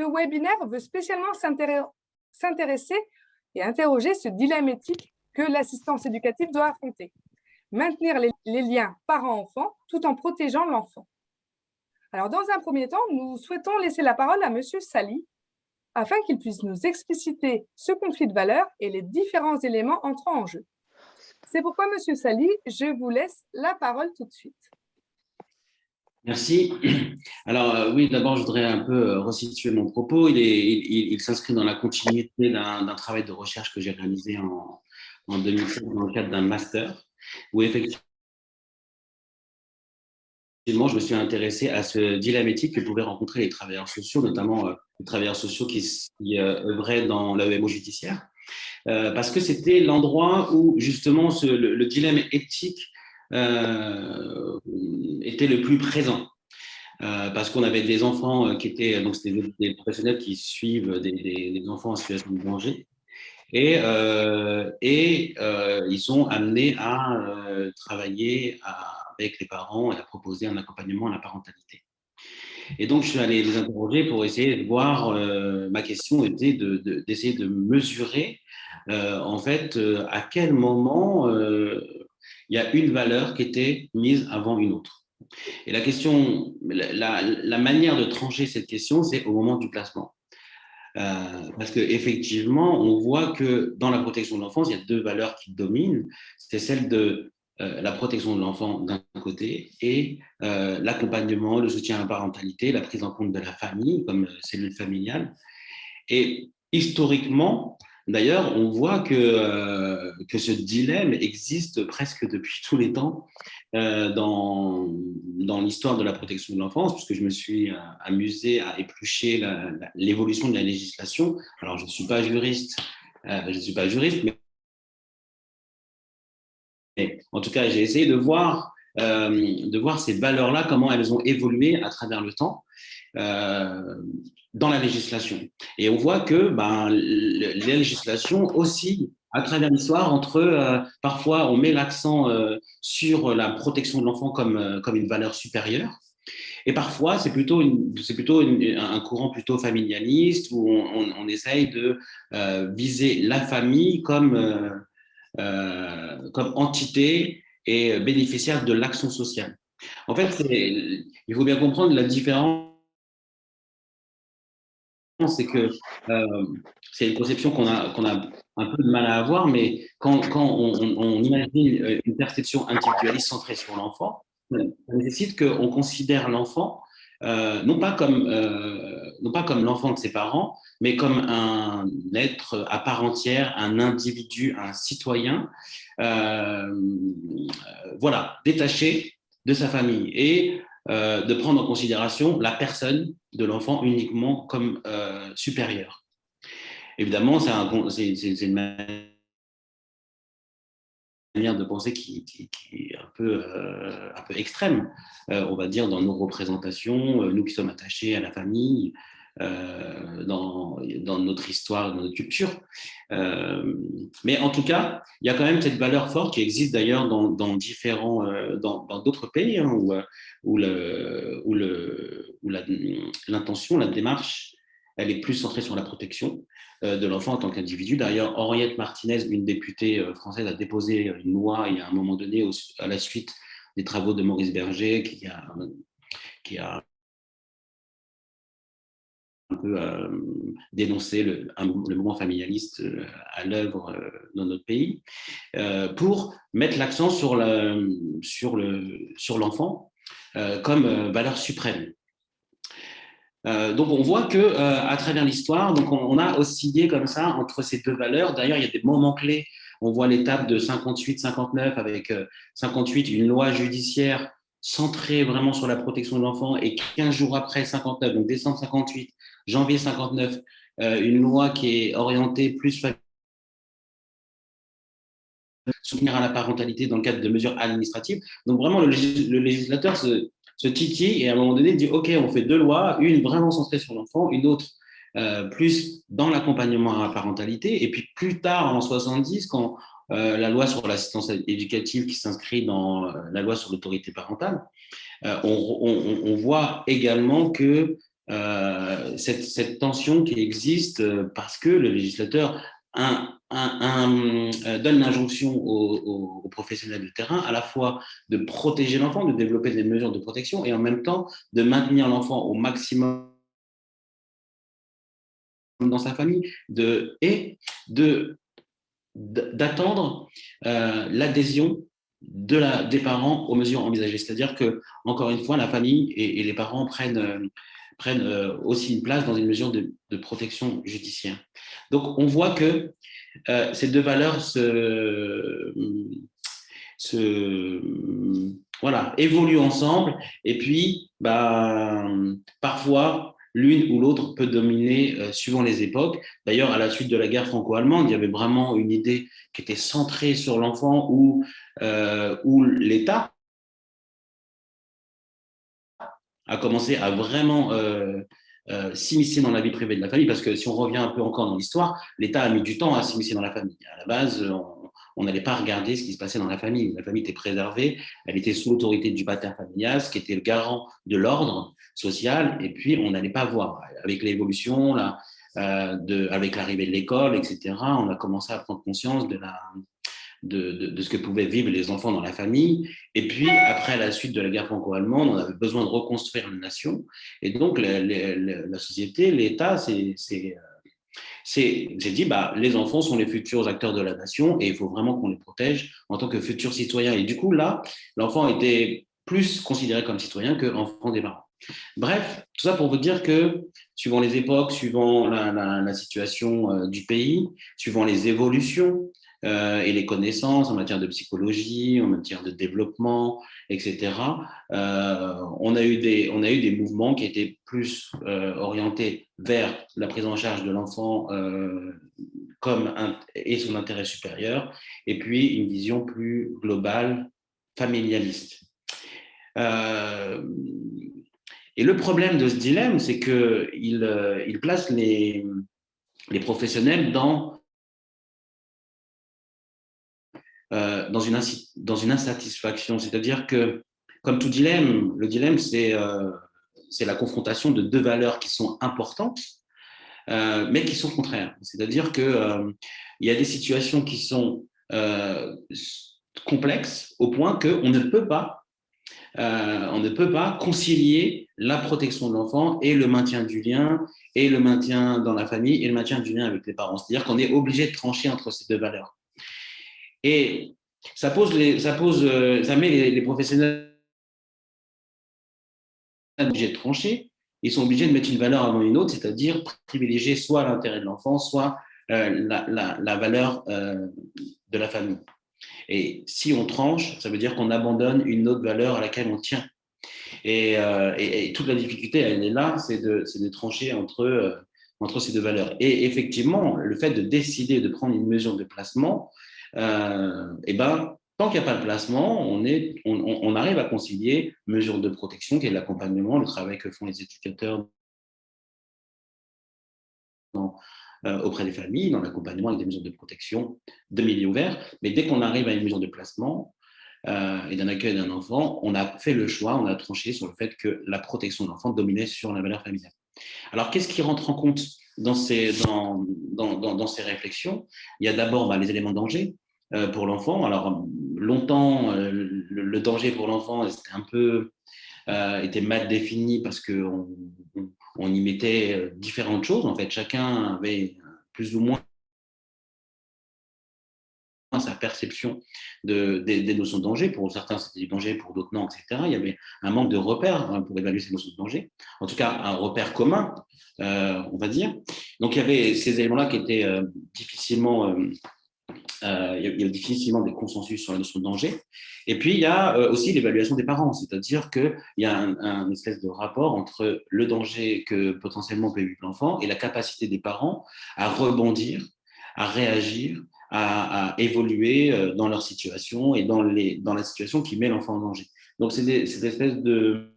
Le webinaire veut spécialement s'intéresser et interroger ce dilemme éthique que l'assistance éducative doit affronter. Maintenir les liens parents-enfants tout en protégeant l'enfant. Alors, dans un premier temps, nous souhaitons laisser la parole à Monsieur Sali afin qu'il puisse nous expliciter ce conflit de valeurs et les différents éléments entrant en jeu. C'est pourquoi, Monsieur Sali, je vous laisse la parole tout de suite. Merci. Alors oui, d'abord, je voudrais un peu resituer mon propos. Il s'inscrit dans la continuité d'un travail de recherche que j'ai réalisé en 2007 dans le cadre d'un master, où effectivement, je me suis intéressé à ce dilemme éthique que pouvaient rencontrer les travailleurs sociaux, notamment les travailleurs sociaux qui œuvraient dans l'AEMO judiciaire, parce que c'était l'endroit où justement le dilemme éthique était le plus présent. Parce qu'on avait des enfants qui étaient, donc c'était des professionnels qui suivent des enfants en situation de danger, et ils sont amenés à travailler avec les parents et à proposer un accompagnement à la parentalité. Et donc, je suis allé les interroger pour essayer de voir, ma question était d'essayer de mesurer, en fait, à quel moment il y a une valeur qui était mise avant une autre. Et la question, la manière de trancher cette question, c'est au moment du placement. Parce qu'effectivement, on voit que dans la protection de l'enfance, il y a deux valeurs qui dominent. C'est celle de la protection de l'enfant d'un côté et l'accompagnement, le soutien à la parentalité, la prise en compte de la famille comme cellule familiale. Et historiquement, d'ailleurs, on voit que ce dilemme existe presque depuis tous les temps dans l'histoire de la protection de l'enfance, puisque je me suis amusé à éplucher l'évolution de la législation. Alors, je ne suis pas juriste, mais en tout cas, j'ai essayé de voir ces valeurs-là, comment elles ont évolué à travers le temps. Dans la législation. Et on voit que les législations aussi, à travers l'histoire, parfois on met l'accent sur la protection de l'enfant comme une valeur supérieure, et parfois c'est plutôt un courant plutôt familialiste où on essaye de viser la famille comme entité et bénéficiaire de l'action sociale. En fait, il faut bien comprendre la différence. C'est que c'est une conception qu'on a un peu de mal à avoir, mais quand on imagine une perception individualiste centrée sur l'enfant, ça nécessite qu'on considère l'enfant non pas comme l'enfant de ses parents, mais comme un être à part entière, un individu, un citoyen, voilà, détaché de sa famille, et de prendre en considération la personne de l'enfant uniquement comme supérieure. Évidemment, c'est une manière de penser qui est un peu extrême, on va dire, dans nos représentations, nous qui sommes attachés à la famille, dans notre histoire, dans notre culture. Mais en tout cas, il y a quand même cette valeur forte qui existe d'ailleurs dans d'autres pays, hein, où l'intention, la démarche, elle est plus centrée sur la protection de l'enfant en tant qu'individu. D'ailleurs, Henriette Martinez, une députée française, a déposé une loi il y a un moment donné, à la suite des travaux de Maurice Berger, qui a un peu dénoncé le mouvement familialiste à l'œuvre dans notre pays, pour mettre l'accent sur l'enfant comme valeur suprême. Donc on voit que à travers l'histoire, donc on a oscillé comme ça entre ces deux valeurs. D'ailleurs, il y a des moments clés. On voit l'étape de 58-59 avec 58, une loi judiciaire centrée vraiment sur la protection de l'enfant, et 15 jours après 59, donc décembre 58, janvier 59, une loi qui est orientée plus soutenir à la parentalité dans le cadre de mesures administratives. Donc vraiment, le législateur se titille et à un moment donné dit « Ok, on fait deux lois, une vraiment centrée sur l'enfant, une autre plus dans l'accompagnement à la parentalité ». Et puis plus tard, en 70, quand la loi sur l'assistance éducative qui s'inscrit dans la loi sur l'autorité parentale, on voit également que cette tension qui existe parce que le législateur donne l'injonction aux professionnels de terrain à la fois de protéger l'enfant, de développer des mesures de protection et en même temps de maintenir l'enfant au maximum dans sa famille et d'attendre l'adhésion des parents aux mesures envisagées. C'est-à-dire que, encore une fois, la famille et les parents prennent aussi une place dans une mesure de protection judiciaire. Donc, on voit que ces deux valeurs voilà, évoluent ensemble et puis parfois l'une ou l'autre peut dominer suivant les époques. D'ailleurs, à la suite de la guerre franco-allemande, il y avait vraiment une idée qui était centrée sur l'enfant où l'État a commencé à vraiment s'immiscer dans la vie privée de la famille, parce que si on revient un peu encore dans l'histoire, l'État a mis du temps à s'immiscer dans la famille. À la base, on n'allait pas regarder ce qui se passait dans la famille. La famille était préservée, elle était sous l'autorité du pater familias, qui était le garant de l'ordre social, et puis on n'allait pas voir. Avec l'évolution, avec l'arrivée de l'école, etc., on a commencé à prendre conscience de ce que pouvaient vivre les enfants dans la famille. Et puis, après la suite de la guerre franco-allemande, on avait besoin de reconstruire la nation. Et donc, la société, l'État s'est dit, les enfants sont les futurs acteurs de la nation et il faut vraiment qu'on les protège en tant que futurs citoyens. Et du coup, là, l'enfant était plus considéré comme citoyen qu'enfant des parents. Bref, tout ça pour vous dire que, suivant les époques, suivant la situation du pays, suivant les évolutions et les connaissances en matière de psychologie, en matière de développement, etc., on a eu des mouvements qui étaient plus orientés vers la prise en charge de l'enfant et son intérêt supérieur, et puis une vision plus globale, familialiste. Et le problème de ce dilemme, c'est qu'il place les professionnels dans une insatisfaction. C'est-à-dire que, comme tout dilemme, le dilemme, c'est la confrontation de deux valeurs qui sont importantes, mais qui sont contraires. C'est-à-dire qu'il y a des situations qui sont complexes au point qu'on ne peut pas concilier la protection de l'enfant et le maintien du lien, et le maintien dans la famille, et le maintien du lien avec les parents. C'est-à-dire qu'on est obligé de trancher entre ces deux valeurs. Et ça met les professionnels obligés de trancher. Ils sont obligés de mettre une valeur avant une autre, c'est-à-dire privilégier soit l'intérêt de l'enfant, soit la valeur de la famille. Et si on tranche, ça veut dire qu'on abandonne une autre valeur à laquelle on tient. Et toute la difficulté, elle est là, c'est de trancher entre ces deux valeurs. Et effectivement, le fait de décider de prendre une mesure de placement, tant qu'il n'y a pas de placement, on arrive à concilier mesures de protection, qui est l'accompagnement, le travail que font les éducateurs auprès des familles, dans l'accompagnement avec des mesures de protection de milieu ouvert. Mais dès qu'on arrive à une mesure de placement et d'un accueil d'un enfant, on a fait le choix, on a tranché sur le fait que la protection de l'enfant dominait sur la valeur familiale. Alors, qu'est-ce qui rentre en compte dans ces réflexions? Il y a d'abord les éléments de danger pour l'enfant. Alors, longtemps, le danger pour l'enfant était mal défini parce qu'on y mettait différentes choses. En fait, chacun avait plus ou moins sa perception des notions de danger. Pour certains, c'était du danger, pour d'autres, non, etc. Il y avait un manque de repères pour évaluer ces notions de danger. En tout cas, un repère commun, on va dire. Donc, il y avait ces éléments-là qui étaient difficilement... il y a difficilement des consensus sur la notion de danger. Et puis, il y a aussi l'évaluation des parents, c'est-à-dire qu'il y a un espèce de rapport entre le danger que potentiellement peut vivre l'enfant et la capacité des parents à rebondir, à réagir, à évoluer dans leur situation et dans la situation qui met l'enfant en danger. Donc, c'est cette espèce de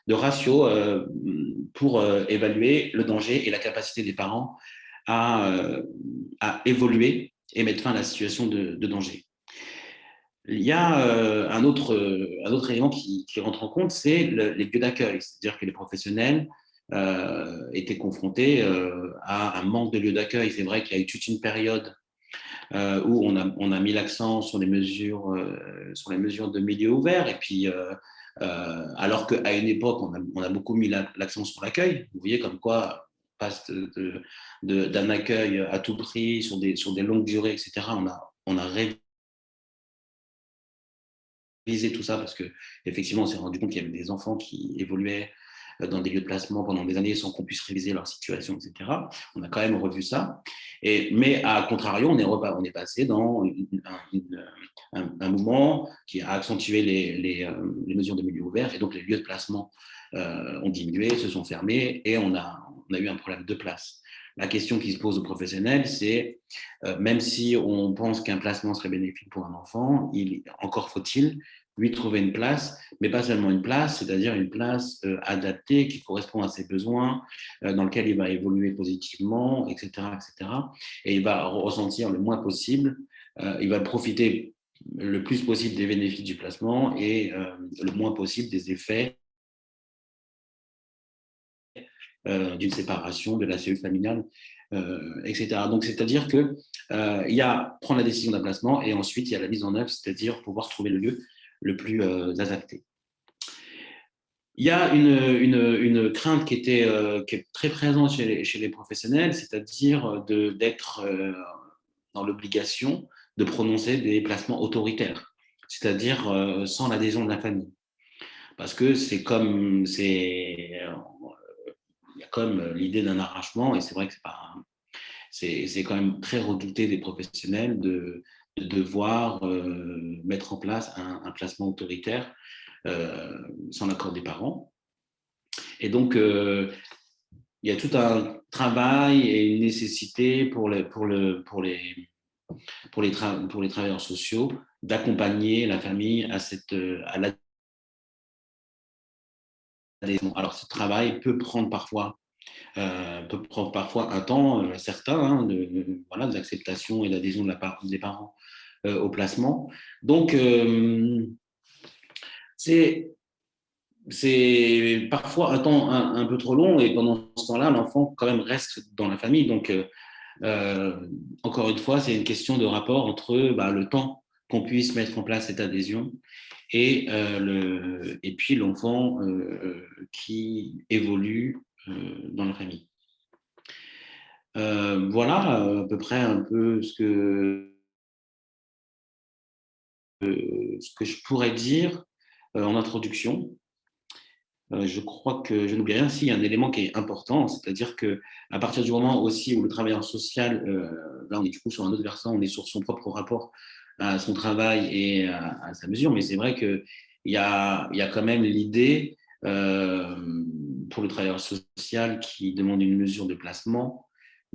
ratio pour évaluer le danger et la capacité des parents à évoluer et mettre fin à la situation de danger. Il y a un autre élément qui rentre en compte, c'est les lieux d'accueil. C'est-à-dire que les professionnels étaient confrontés à un manque de lieux d'accueil. C'est vrai qu'il y a eu toute une période où on a mis l'accent sur les mesures de milieu ouvert. Et puis, alors qu'à une époque, on a beaucoup mis l'accent sur l'accueil. Vous voyez comme quoi on passe d'un accueil à tout prix sur des longues durées, etc. On a révisé tout ça parce que effectivement, on s'est rendu compte qu'il y avait des enfants qui évoluaient dans des lieux de placement pendant des années sans qu'on puisse réviser leur situation, etc. On a quand même revu ça. Mais à contrario, on est passé dans un moment qui a accentué les mesures de milieu ouvert, et donc les lieux de placement ont diminué, se sont fermés, et on a eu un problème de place. La question qui se pose aux professionnels, c'est même si on pense qu'un placement serait bénéfique pour un enfant, encore faut-il lui trouver une place, mais pas seulement une place, c'est-à-dire une place adaptée qui correspond à ses besoins, dans lequel il va évoluer positivement, etc., etc. Et il va ressentir le moins possible, il va profiter le plus possible des bénéfices du placement et le moins possible des effets d'une séparation, de la cellule familiale, etc. Donc, c'est-à-dire qu'il y a prendre la décision d'un placement et ensuite il y a la mise en œuvre, c'est-à-dire pouvoir trouver le lieu le plus adapté. Il y a une crainte qui est très présente chez les professionnels, c'est-à-dire d'être dans l'obligation de prononcer des placements autoritaires, c'est-à-dire sans l'adhésion de la famille. Parce que il y a comme l'idée d'un arrachement, et c'est vrai que c'est quand même très redouté des professionnels de devoir mettre en place un placement autoritaire sans l'accord des parents. Et donc, il y a tout un travail et une nécessité pour les travailleurs sociaux d'accompagner la famille à l'adhésion. Alors, ce travail peut prendre parfois un temps certain voilà, d'acceptation et d'adhésion des parents au placement. Donc, c'est parfois un temps un peu trop long, et pendant ce temps-là, l'enfant quand même reste dans la famille. Donc, encore une fois, c'est une question de rapport entre le temps qu'on puisse mettre en place cette adhésion et puis l'enfant qui évolue dans la famille. Voilà à peu près un peu ce que je pourrais dire en introduction. Je crois que je n'oublie rien. Si, il y a un élément qui est important, c'est-à-dire qu'à partir du moment aussi où le travailleur social, là on est du coup sur un autre versant, on est sur son propre rapport à son travail et à sa mesure, mais c'est vrai qu'il y a quand même l'idée pour le travailleur social qui demande une mesure de placement,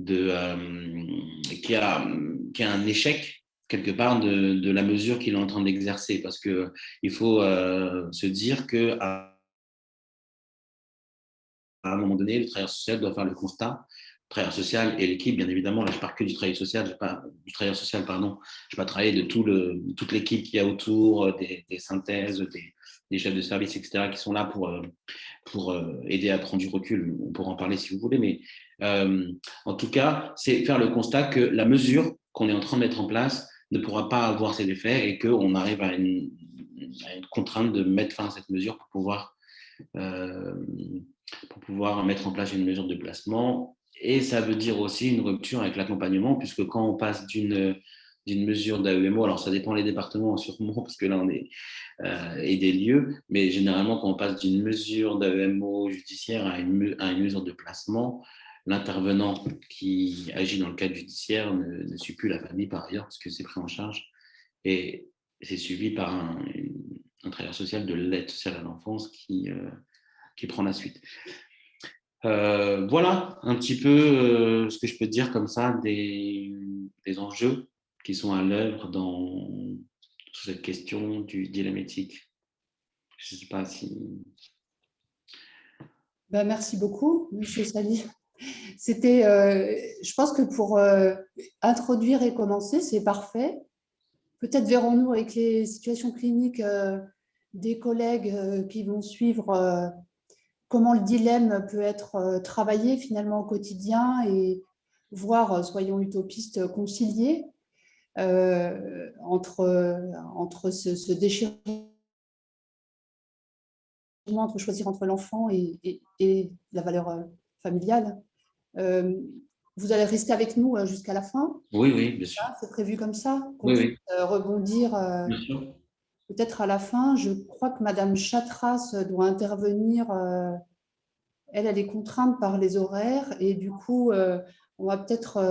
qui a un échec quelque part de la mesure qu'il est en train d'exercer, parce qu'il faut se dire qu'à un moment donné, le travailleur social doit faire le constat, le travailleur social et l'équipe, bien évidemment, là je parle que du travailleur social, je n'ai pas travaillé de toute l'équipe qu'il y a autour, des synthèses, des chefs de service, etc., qui sont là pour aider à prendre du recul. On pourra en parler si vous voulez, mais en tout cas, c'est faire le constat que la mesure qu'on est en train de mettre en place ne pourra pas avoir ses effets et qu'on arrive à une contrainte de mettre fin à cette mesure pour pouvoir mettre en place une mesure de placement. Et ça veut dire aussi une rupture avec l'accompagnement, puisque quand on passe d'une mesure d'AEMO, alors ça dépend les départements sûrement, parce que là on est et des lieux, mais généralement quand on passe d'une mesure d'AEMO judiciaire à une mesure de placement, l'intervenant qui agit dans le cadre judiciaire ne suit plus la famille par ailleurs, parce que c'est pris en charge et c'est suivi par un travailleur social de l'aide sociale à l'enfance qui prend la suite. Voilà un petit peu ce que je peux dire comme ça des enjeux qui sont à l'œuvre sur cette question du dilemme éthique. Je ne sais pas si… Merci beaucoup, M. Sadi. Je pense que pour introduire et commencer, c'est parfait. peut-être verrons-nous avec les situations cliniques des collègues qui vont suivre comment le dilemme peut être travaillé finalement au quotidien et voire, soyons utopistes, concilié entre ce déchirement entre choisir entre l'enfant et la valeur familiale. Vous allez rester avec nous jusqu'à la fin. Oui, oui, bien sûr. C'est prévu comme ça, qu'on Oui, puisse oui, rebondir bien sûr. peut-être à la fin. Je crois que Madame Chatras doit intervenir. Elle est contrainte par les horaires et du coup, on va peut-être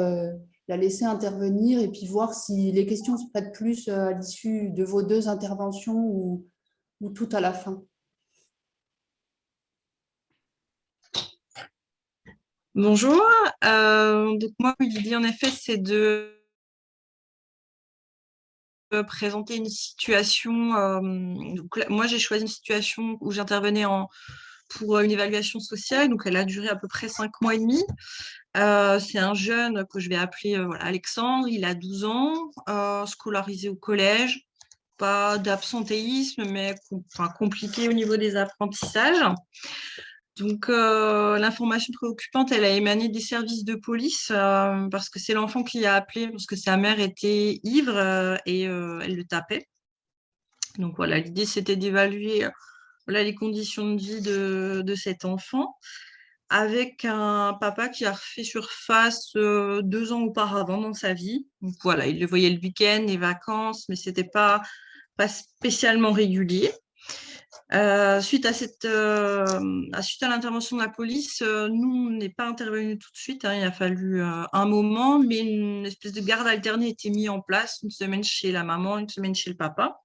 la laisser intervenir et puis voir si les questions se prêtent plus à l'issue de vos 2 interventions ou tout à la fin. Bonjour. Donc moi, l'idée en effet, c'est de présenter une situation. Donc moi, j'ai choisi une situation où j'intervenais pour une évaluation sociale. Donc elle a duré à peu près 5 mois et demi. C'est un jeune que je vais appeler voilà, Alexandre. Il a 12 ans, scolarisé au collège. Pas d'absentéisme, mais compliqué au niveau des apprentissages. Donc, l'information préoccupante, elle a émané des services de police parce que c'est l'enfant qui a appelé parce que sa mère était ivre et elle le tapait. Donc, voilà, l'idée, c'était d'évaluer voilà, les conditions de vie de cet enfant avec un papa qui a refait surface 2 ans auparavant dans sa vie. Donc, voilà, il le voyait le week-end, les vacances, mais c'était pas spécialement régulier. Suite à l'intervention de la police, nous, on n'est pas intervenu tout de suite. Hein, il a fallu un moment, mais une espèce de garde alternée a été mise en place, une semaine chez la maman, une semaine chez le papa.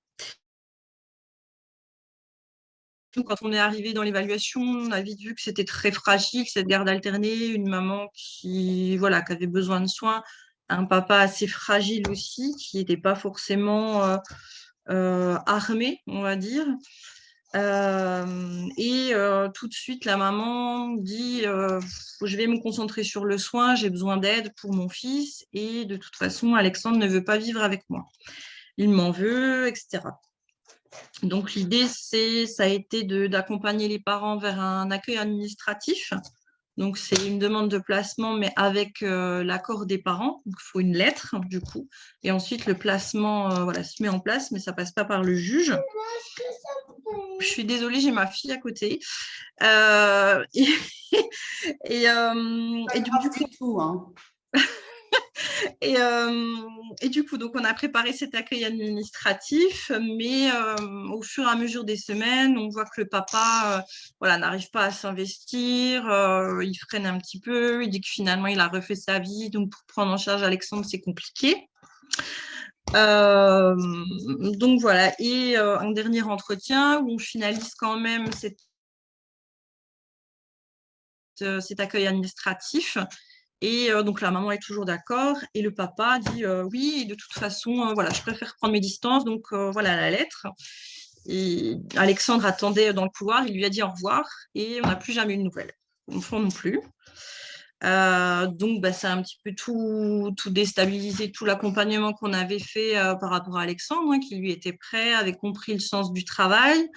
Donc, quand on est arrivé dans l'évaluation, on a vite vu que c'était très fragile, cette garde alternée, une maman qui avait besoin de soins, un papa assez fragile aussi, qui n'était pas forcément armé, on va dire. Tout de suite, la maman dit je vais me concentrer sur le soin, j'ai besoin d'aide pour mon fils et de toute façon, Alexandre ne veut pas vivre avec moi. Il m'en veut, etc. Donc, l'idée, ça a été d'accompagner les parents vers un accueil administratif. Donc, c'est une demande de placement, mais avec l'accord des parents. Donc, il faut une lettre, du coup. Et ensuite, le placement se met en place, mais ça ne passe pas par le juge. Je suis désolée, j'ai ma fille à côté. Et du coup, donc on a préparé cet accueil administratif, mais au fur et à mesure des semaines, on voit que le papa n'arrive pas à s'investir, il freine un petit peu, il dit que finalement il a refait sa vie, donc pour prendre en charge Alexandre, c'est compliqué. Donc voilà, et un dernier entretien où on finalise quand même cet accueil administratif. Et donc la maman est toujours d'accord et le papa dit oui, de toute façon, je préfère prendre mes distances, donc voilà la lettre. Et Alexandre attendait dans le couloir, il lui a dit au revoir et on n'a plus jamais eu de nouvelles. L'enfant non plus. Donc, ça a un petit peu tout déstabilisé, tout l'accompagnement qu'on avait fait par rapport à Alexandre, hein, qui lui était prêt, avait compris le sens du travail.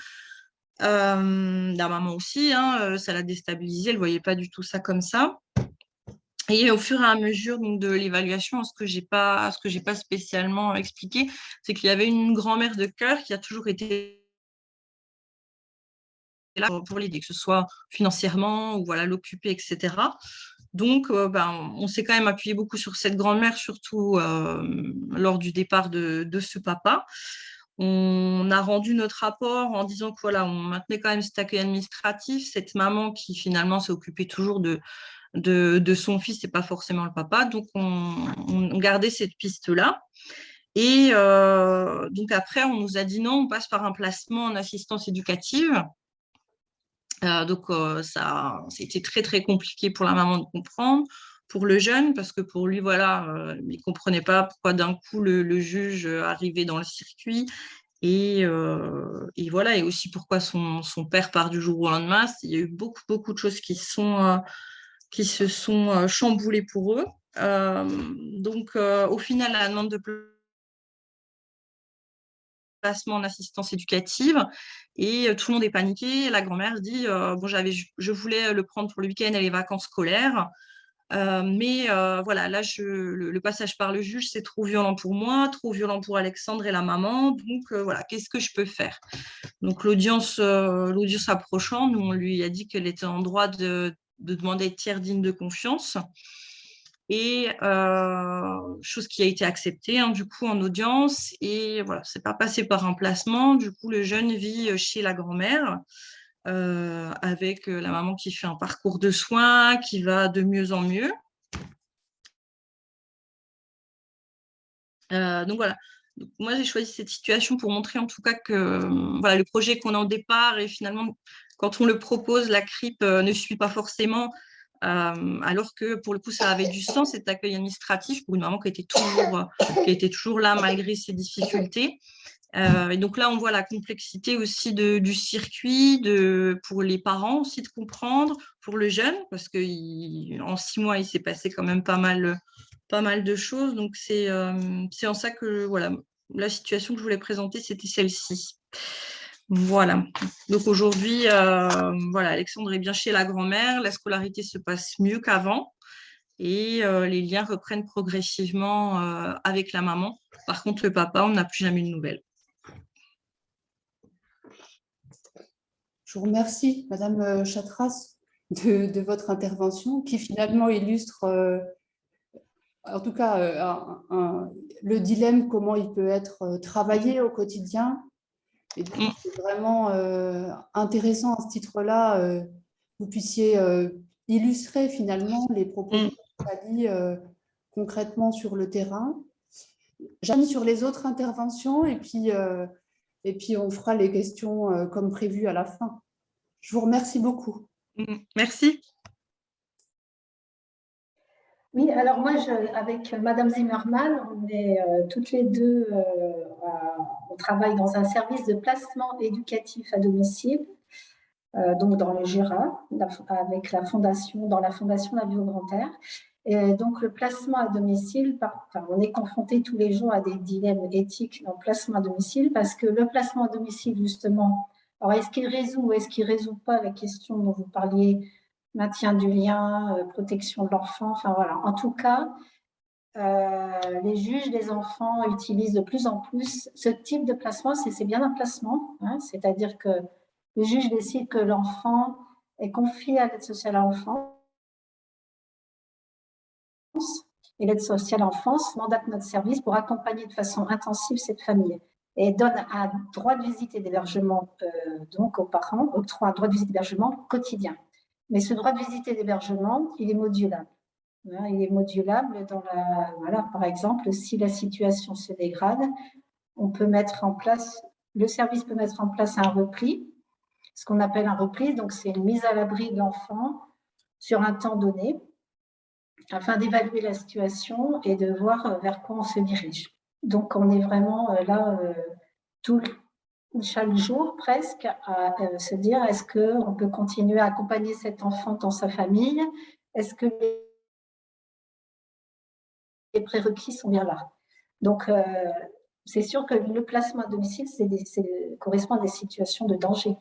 La maman aussi, hein, ça l'a déstabilisé, elle ne voyait pas du tout ça comme ça. Et au fur et à mesure donc, de l'évaluation, ce que j'ai pas spécialement expliqué, c'est qu'il y avait une grand-mère de cœur qui a toujours été là pour l'aider, que ce soit financièrement ou l'occuper, etc. Donc, on s'est quand même appuyé beaucoup sur cette grand-mère, surtout lors du départ de ce papa. On a rendu notre rapport en disant que on maintenait quand même cet accueil administratif, cette maman qui finalement s'est occupée toujours de son fils et pas forcément le papa. Donc, on gardait cette piste-là. Et donc, après, on nous a dit non, on passe par un placement en assistance éducative. Donc, ça a été très, très compliqué pour la maman de comprendre, pour le jeune, parce que pour lui, il ne comprenait pas pourquoi d'un coup le juge arrivait dans le circuit. Et voilà, et aussi pourquoi son père part du jour au lendemain. Il y a eu beaucoup, beaucoup de choses qui se sont chamboulées pour eux. Donc, au final, la demande de placement en assistance éducative et tout le monde est paniqué. La grand-mère dit bon, je voulais le prendre pour le week-end et les vacances scolaires. Mais voilà, là, le passage par le juge, c'est trop violent pour moi, trop violent pour Alexandre et la maman. Donc voilà, qu'est-ce que je peux faire? Donc l'audience approchant, nous, on lui a dit qu'elle était en droit de demander tiers digne de confiance. Et chose qui a été acceptée du coup en audience. Et voilà, c'est pas passé par un placement. Du coup, le jeune vit chez la grand-mère. Avec la maman qui fait un parcours de soins, qui va de mieux en mieux. Donc voilà, donc, moi j'ai choisi cette situation pour montrer en tout cas que voilà, le projet qu'on a au départ et finalement quand on le propose, la CRIP ne suit pas forcément, alors que pour le coup ça avait du sens, cet accueil administratif pour une maman qui était toujours là malgré ses difficultés. Et donc là, on voit la complexité aussi du circuit, pour les parents aussi de comprendre, pour le jeune, parce qu'en 6 mois, il s'est passé quand même pas mal de choses. Donc c'est en ça que voilà, la situation que je voulais présenter, c'était celle-ci. Voilà. Donc aujourd'hui, voilà, Alexandre est bien chez la grand-mère, la scolarité se passe mieux qu'avant et les liens reprennent progressivement avec la maman. Par contre, le papa, on n'a plus jamais eu de nouvelles. Je vous remercie, Madame Chatras, de votre intervention qui finalement illustre, en tout cas, le dilemme, comment il peut être travaillé au quotidien. Et donc, c'est vraiment intéressant à ce titre-là, vous puissiez illustrer finalement les propos de Nathalie concrètement sur le terrain. J'aime sur les autres interventions et puis on fera les questions comme prévu à la fin. Je vous remercie beaucoup. Merci. Oui, alors moi, avec Madame Zimmermann, on est toutes les deux, on travaille dans un service de placement éducatif à domicile, donc dans le Jura, avec dans la Fondation La Vie au Grand Air. Et donc le placement à domicile, on est confronté tous les jours à des dilemmes éthiques dans le placement à domicile, parce que le placement à domicile, justement, alors est-ce qu'il résout ou est-ce qu'il ne résout pas la question dont vous parliez, maintien du lien, protection de l'enfant, enfin voilà. En tout cas, les juges des enfants utilisent de plus en plus ce type de placement. C'est bien un placement, hein, c'est-à-dire que le juge décide que l'enfant est confié à l'aide sociale à l'enfance et l'aide sociale à l'enfance mandate notre service pour accompagner de façon intensive cette famille et donne un droit de visite et d'hébergement donc aux parents, octroie un droit de visite et d'hébergement quotidien. Mais ce droit de visite et d'hébergement, il est modulable. Il est modulable voilà, par exemple, si la situation se dégrade, le service peut mettre en place un repli, ce qu'on appelle un repli, donc c'est une mise à l'abri de l'enfant sur un temps donné, afin d'évaluer la situation et de voir vers quoi on se dirige. Donc, on est vraiment là chaque jour presque à se dire, est-ce qu'on peut continuer à accompagner cet enfant dans sa famille? Est-ce que les prérequis sont bien là? Donc, c'est sûr que le placement à domicile correspond à des situations de danger,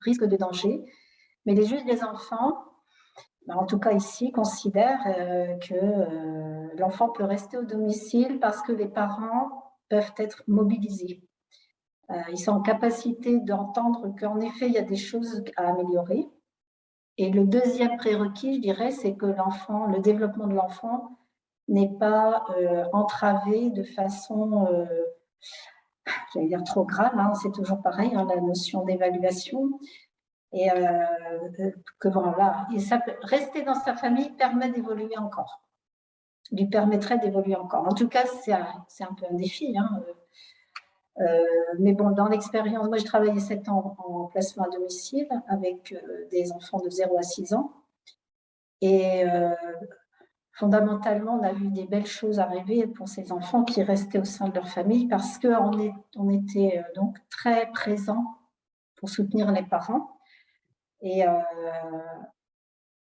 risque de danger. Mais les juges des enfants, en tout cas ici, considèrent que l'enfant peut rester au domicile parce que les parents peuvent être mobilisés. Ils sont en capacité d'entendre qu'en effet, il y a des choses à améliorer. Et le deuxième prérequis, je dirais, c'est que le développement de l'enfant n'est pas entravé de façon, j'allais dire trop grave, hein, c'est toujours pareil, hein, la notion d'évaluation. Et que voilà, rester dans sa famille permet d'évoluer encore, lui permettrait d'évoluer encore. En tout cas, c'est un peu un défi, hein. Mais bon, dans l'expérience, moi j'ai travaillé 7 ans en placement à domicile avec des enfants de 0 à 6 ans. Et fondamentalement, on a vu des belles choses arriver pour ces enfants qui restaient au sein de leur famille parce qu'on était donc très présents pour soutenir les parents. Et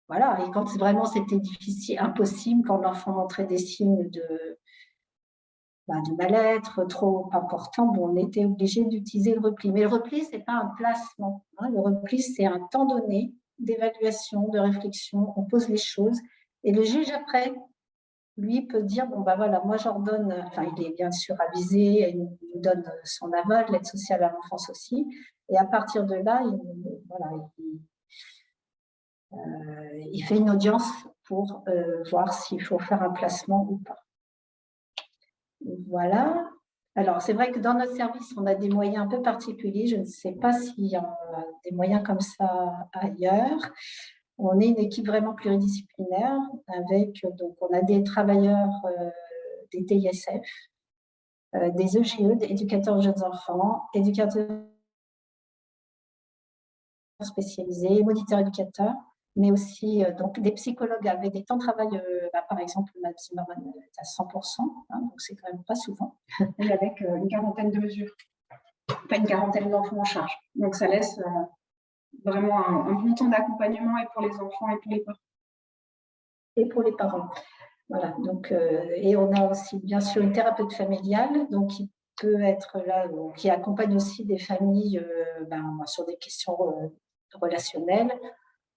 voilà, et quand vraiment c'était difficile, impossible, quand l'enfant montrait des signes de mal-être trop important, bon, on était obligé d'utiliser le repli. Mais le repli, ce n'est pas un placement. Hein. Le repli, c'est un temps donné d'évaluation, de réflexion. On pose les choses. Et le juge, après, lui, peut dire, bon, voilà, moi, j'ordonne, enfin, il est bien sûr avisé, il nous donne son aval, l'aide sociale à l'enfance aussi. Et à partir de là, il fait une audience pour voir s'il faut faire un placement ou pas. Voilà. Alors, c'est vrai que dans notre service, on a des moyens un peu particuliers. Je ne sais pas s'il y a des moyens comme ça ailleurs. On est une équipe vraiment pluridisciplinaire avec, donc, on a des travailleurs des TISF, des EGE, des éducateurs de jeunes enfants, éducateurs spécialisés, moniteurs éducateurs, mais aussi donc, des psychologues avec des temps de travail, par exemple, le maximum est à 100%, hein, donc c'est quand même pas souvent, et avec une quarantaine de mesures, pas une quarantaine d'enfants en charge. Donc ça laisse vraiment un bon temps d'accompagnement et pour les enfants et pour les parents. Et pour les parents. Voilà, donc, et on a aussi bien sûr une thérapeute familiale, donc qui peut être là, donc, qui accompagne aussi des familles sur des questions relationnelles,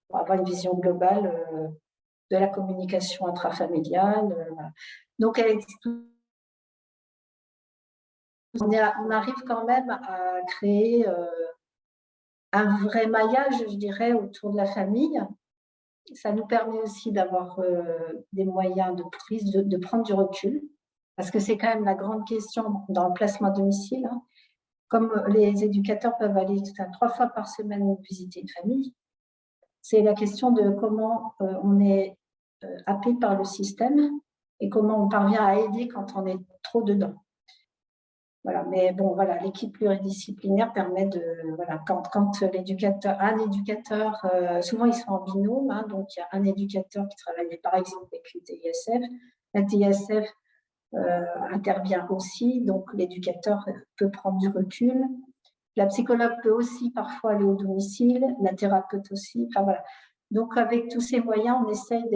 pour avoir une vision globale de la communication intrafamiliale. Voilà. Donc, on arrive quand même à créer un vrai maillage, je dirais, autour de la famille. Ça nous permet aussi d'avoir des moyens de prise, de prendre du recul, parce que c'est quand même la grande question dans le placement à domicile. Hein. Comme les éducateurs peuvent aller 3 fois par semaine visiter une famille, c'est la question de comment on est happé par le système et comment on parvient à aider quand on est trop dedans. Voilà, mais bon, voilà, l'équipe pluridisciplinaire permet de, voilà, quand un éducateur, souvent ils sont en binôme, hein, donc il y a un éducateur qui travaille par exemple avec une TISF, la TISF intervient aussi, donc l'éducateur peut prendre du recul, la psychologue peut aussi parfois aller au domicile, la thérapeute aussi, enfin voilà. Donc avec tous ces moyens, on essaye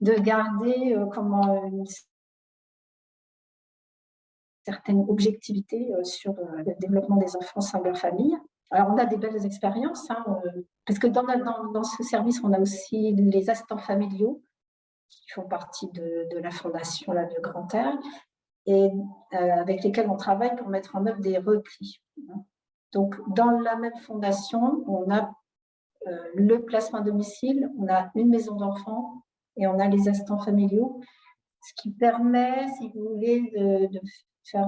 de garder une certaine objectivité sur le développement des enfants sans leur famille. Alors, on a des belles expériences, hein, parce que dans ce service, on a aussi les assistants familiaux qui font partie de la fondation là, de Grand Air et avec lesquels on travaille pour mettre en œuvre des replis. Donc, dans la même fondation, on a le placement à domicile, on a une maison d'enfants et on a les assistants familiaux, ce qui permet, si vous voulez, de faire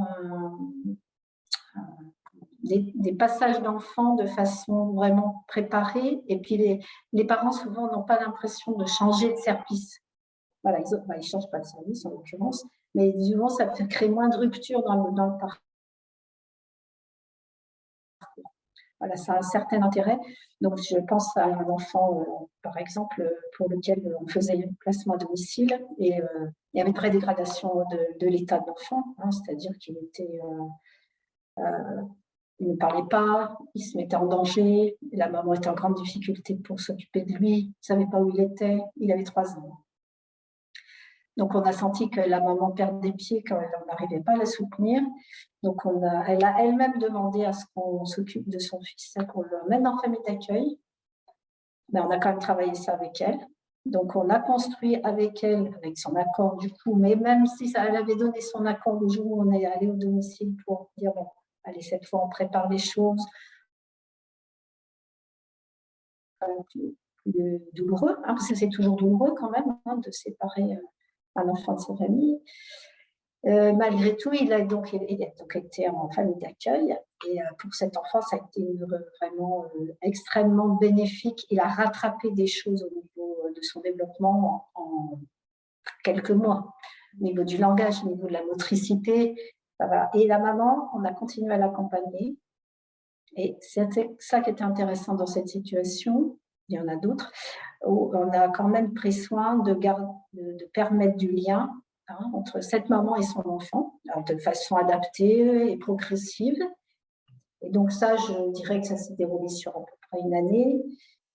des passages d'enfants de façon vraiment préparée. Et puis, les parents, souvent, n'ont pas l'impression de changer de service. Voilà, ils ne changent pas de service, en l'occurrence, mais souvent, ça peut créer moins de rupture dans le parcours. Voilà, ça a un certain intérêt. Donc, je pense à un enfant, par exemple, pour lequel on faisait un placement à domicile et il y avait une vraie dégradation de l'état de l'enfant, hein, c'est-à-dire qu'il était, il ne parlait pas, il se mettait en danger, la maman était en grande difficulté pour s'occuper de lui, il ne savait pas où il était, il avait 3 ans. Donc, on a senti que la maman perdait pied quand on n'arrivait pas à la soutenir. Donc, elle a elle-même demandé à ce qu'on s'occupe de son fils, qu'on le mette en famille d'accueil. Mais on a quand même travaillé ça avec elle. Donc, on a construit avec elle, avec son accord du coup, mais même si elle avait donné son accord le jour où on est allé au domicile pour dire, bon, allez, cette fois, on prépare les choses. Plus douloureux, hein, parce que c'est toujours douloureux quand même hein, de séparer un enfant de sa famille. Malgré tout, il a donc été en famille d'accueil et pour cet enfant, ça a été vraiment extrêmement bénéfique. Il a rattrapé des choses au niveau de son développement en quelques mois, au niveau du langage, au niveau de la motricité. Voilà. Et la maman, on a continué à l'accompagner. Et c'était ça qui était intéressant dans cette situation. Il y en a d'autres, où on a quand même pris soin de permettre du lien hein, entre cette maman et son enfant, de façon adaptée et progressive. Et donc ça, je dirais que ça s'est déroulé sur à peu près une année.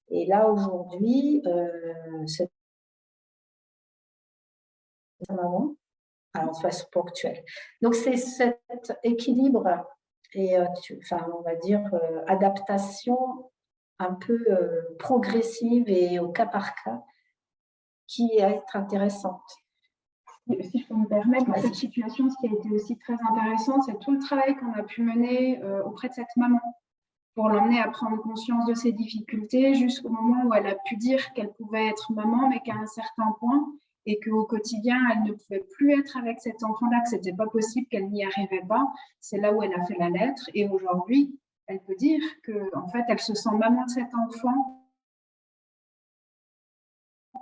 Et là, aujourd'hui, cette maman, alors, de façon ponctuelle. Donc, c'est cet équilibre et, on va dire, adaptation un peu progressive et au cas par cas qui est à être intéressante. Si je peux me permettre, dans cette situation, ce qui a été aussi très intéressant, c'est tout le travail qu'on a pu mener auprès de cette maman pour l'emmener à prendre conscience de ses difficultés jusqu'au moment où elle a pu dire qu'elle pouvait être maman, mais qu'à un certain point, et qu'au quotidien, elle ne pouvait plus être avec cet enfant-là, que ce n'était pas possible, qu'elle n'y arrivait pas. C'est là où elle a fait la lettre. Et aujourd'hui, elle peut dire qu'en fait, elle se sent maman de cet enfant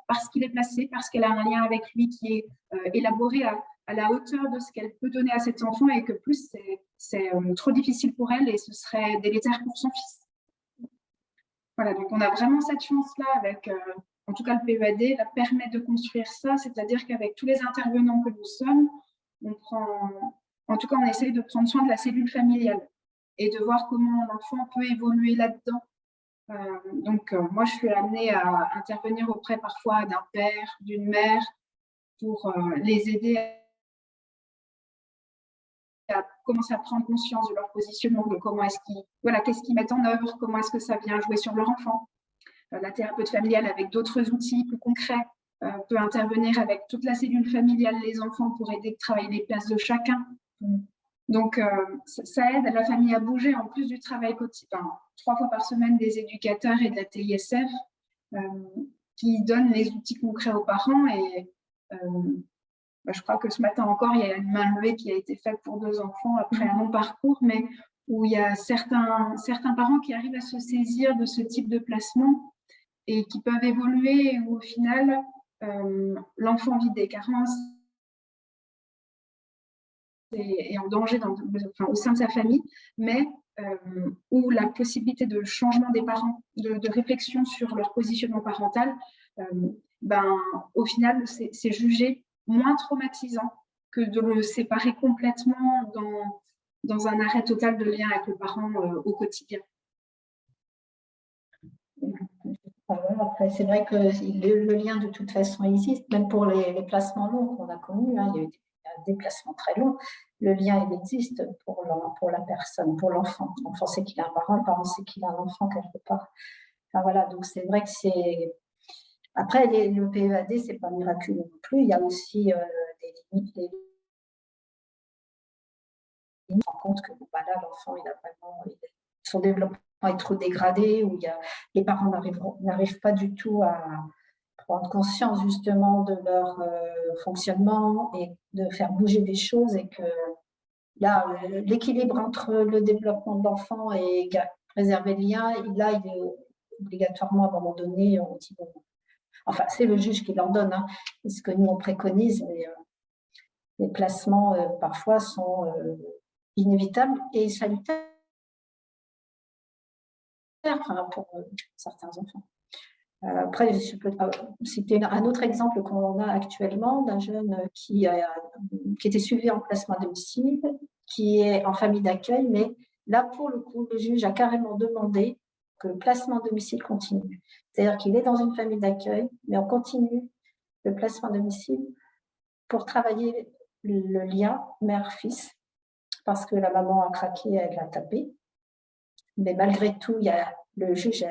parce qu'il est placé, parce qu'elle a un lien avec lui qui est élaboré à la hauteur de ce qu'elle peut donner à cet enfant et que plus c'est trop difficile pour elle et ce serait délétère pour son fils. Voilà, donc on a vraiment cette chance-là avec, en tout cas le PEAD, là, permet de construire ça, c'est-à-dire qu'avec tous les intervenants que nous sommes, en tout cas on essaye de prendre soin de la cellule familiale et de voir comment l'enfant peut évoluer là-dedans. Donc, moi, je suis amenée à intervenir auprès parfois d'un père, d'une mère, pour les aider à commencer à prendre conscience de leur positionnement, de comment est-ce qu'ils, voilà, qu'est-ce qu'ils mettent en œuvre, comment est-ce que ça vient jouer sur leur enfant. La thérapeute familiale, avec d'autres outils plus concrets, peut intervenir avec toute la cellule familiale, les enfants, pour aider à travailler les places de chacun. Donc, ça aide la famille à bouger, en plus du travail quotidien, 3 fois par semaine des éducateurs et de la TISF qui donnent les outils concrets aux parents. Et je crois que ce matin encore, il y a une main levée qui a été faite pour 2 enfants après un long parcours, mais où il y a certains parents qui arrivent à se saisir de ce type de placement et qui peuvent évoluer, et où au final, l'enfant vit des carences et en danger au sein de sa famille, mais où la possibilité de changement des parents, de réflexion sur leur positionnement parental, au final, c'est jugé moins traumatisant que de le séparer complètement dans un arrêt total de lien avec le parent au quotidien. Après, c'est vrai que le lien, de toute façon, existe, même pour les placements longs qu'on a connus. Hein, il y a eu des déplacements très longs. Le lien, il existe pour la personne, pour l'enfant. L'enfant sait qu'il a un parent, le parent sait qu'il a un enfant quelque part. Enfin, voilà, donc c'est vrai que c'est... Après, le PEAD, ce n'est pas miraculeux non plus. Il y a aussi des limites. On se rend compte que là, l'enfant, il a vraiment... son développement est trop dégradé, où les parents n'arrivent pas du tout à prendre conscience justement de leur fonctionnement et de faire bouger des choses, et que là, l'équilibre entre le développement de l'enfant et préserver le lien, là, il est obligatoirement à un moment donné, on dit, bon, enfin, c'est le juge qui l'ordonne, hein, c'est ce que nous on préconise, mais les placements parfois sont inévitables et salutaires pour certains enfants. Après, je peux citer un autre exemple qu'on a actuellement d'un jeune qui était suivi en placement à domicile, qui est en famille d'accueil, mais là, pour le coup, le juge a carrément demandé que le placement à domicile continue. C'est-à-dire qu'il est dans une famille d'accueil, mais on continue le placement à domicile pour travailler le lien mère-fils, parce que la maman a craqué, elle l'a tapé. Mais malgré tout, il y a le juge,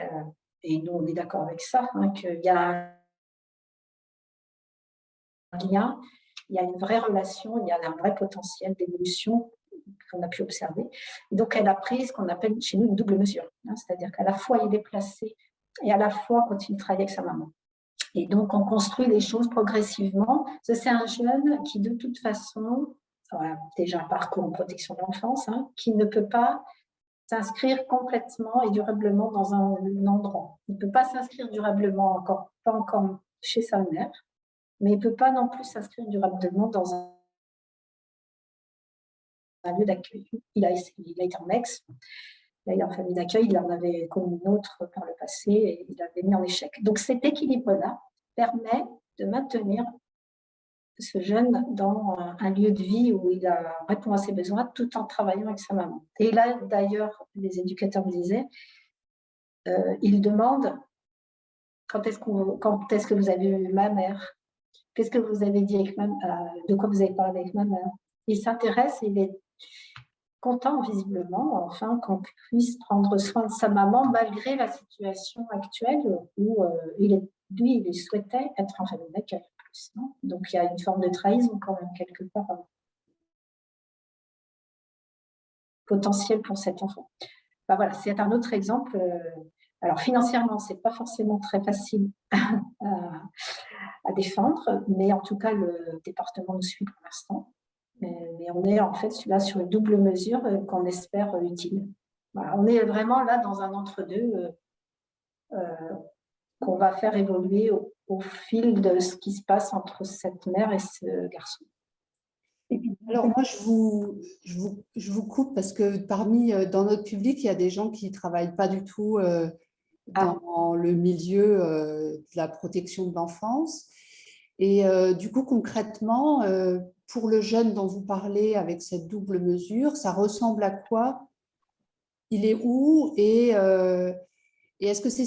et nous on est d'accord avec ça, hein, qu'il y a un lien, il y a une vraie relation, il y a un vrai potentiel d'évolution qu'on a pu observer. Et donc elle a pris ce qu'on appelle chez nous une double mesure, hein, c'est-à-dire qu'à la fois il est placé et à la fois continue de travailler avec sa maman. Et donc on construit les choses progressivement. C'est un jeune qui de toute façon a déjà un parcours en protection de l'enfance, hein, qui ne peut pas s'inscrire complètement et durablement dans un endroit. Il ne peut pas s'inscrire durablement, pas encore chez sa mère, mais il ne peut pas non plus s'inscrire durablement dans un lieu d'accueil. Il a été en ex, il a été en famille d'accueil, il en avait connu une autre par le passé et il l'avait mis en échec. Donc cet équilibre-là permet de maintenir ce jeune dans un lieu de vie où il répond à ses besoins tout en travaillant avec sa maman. Et là, d'ailleurs, les éducateurs me disaient, ils demandent quand est-ce que vous avez eu ma mère, qu'est-ce que vous avez dit avec de quoi vous avez parlé avec maman? Il s'intéresse, il est content visiblement, enfin, qu'on puisse prendre soin de sa maman malgré la situation actuelle où lui, il souhaitait être en famille d'accueil. Donc, il y a une forme de trahison quand même quelque part potentielle pour cet enfant. Ben voilà, c'est un autre exemple. Alors, financièrement, ce n'est pas forcément très facile à défendre, mais en tout cas, le département nous suit pour l'instant. Mais on est en fait là sur une double mesure qu'on espère utile. Voilà, on est vraiment là dans un entre-deux qu'on va faire évoluer au fil de ce qui se passe entre cette mère et ce garçon. Alors moi, je vous coupe parce que dans notre public, il y a des gens qui ne travaillent pas du tout dans le milieu de la protection de l'enfance. Et du coup, concrètement, pour le jeune dont vous parlez avec cette double mesure, ça ressemble à quoi? Il est où? Et est-ce que c'est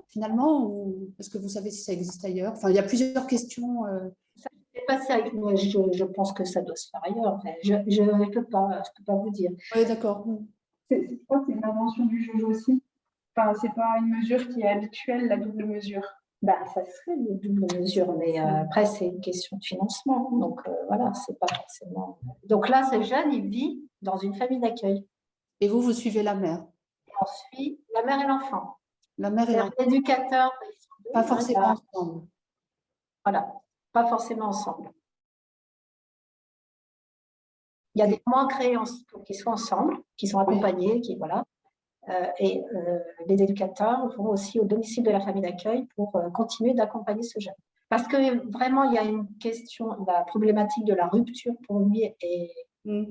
finalement, ou est-ce que vous savez si ça existe ailleurs? Enfin, il y a plusieurs questions. C'est pas ça. Moi, je pense que ça doit se faire ailleurs. Mais je ne peux pas vous dire. Oui, d'accord. Je crois que c'est une invention du juge aussi. Enfin, c'est pas une mesure qui est habituelle, la double mesure. Ben, ça serait une double mesure, mais après, c'est une question de financement. Donc, voilà, c'est pas forcément. Donc là, ce jeune, il vit dans une famille d'accueil. Et vous suivez la mère? On suit la mère et l'enfant. La mère et l'enfant. L'éducateur, pas forcément ensemble. Voilà, pas forcément ensemble. Il y a des moments créés pour qu'ils soient ensemble, qu'ils soient accompagnés, voilà. Et les éducateurs vont aussi au domicile de la famille d'accueil pour continuer d'accompagner ce jeune. Parce que vraiment, il y a une question, la problématique de la rupture pour lui est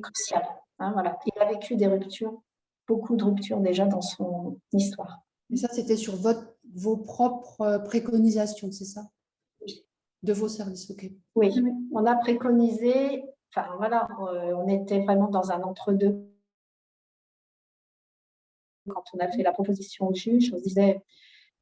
cruciale. Hein, voilà. Il a vécu des ruptures, beaucoup de ruptures déjà dans son histoire. Et ça, c'était sur vos propres préconisations, c'est ça? Oui. De vos services, ok. Oui, on a préconisé, enfin voilà, on était vraiment dans un entre-deux. Quand on a fait la proposition au juge, on se disait,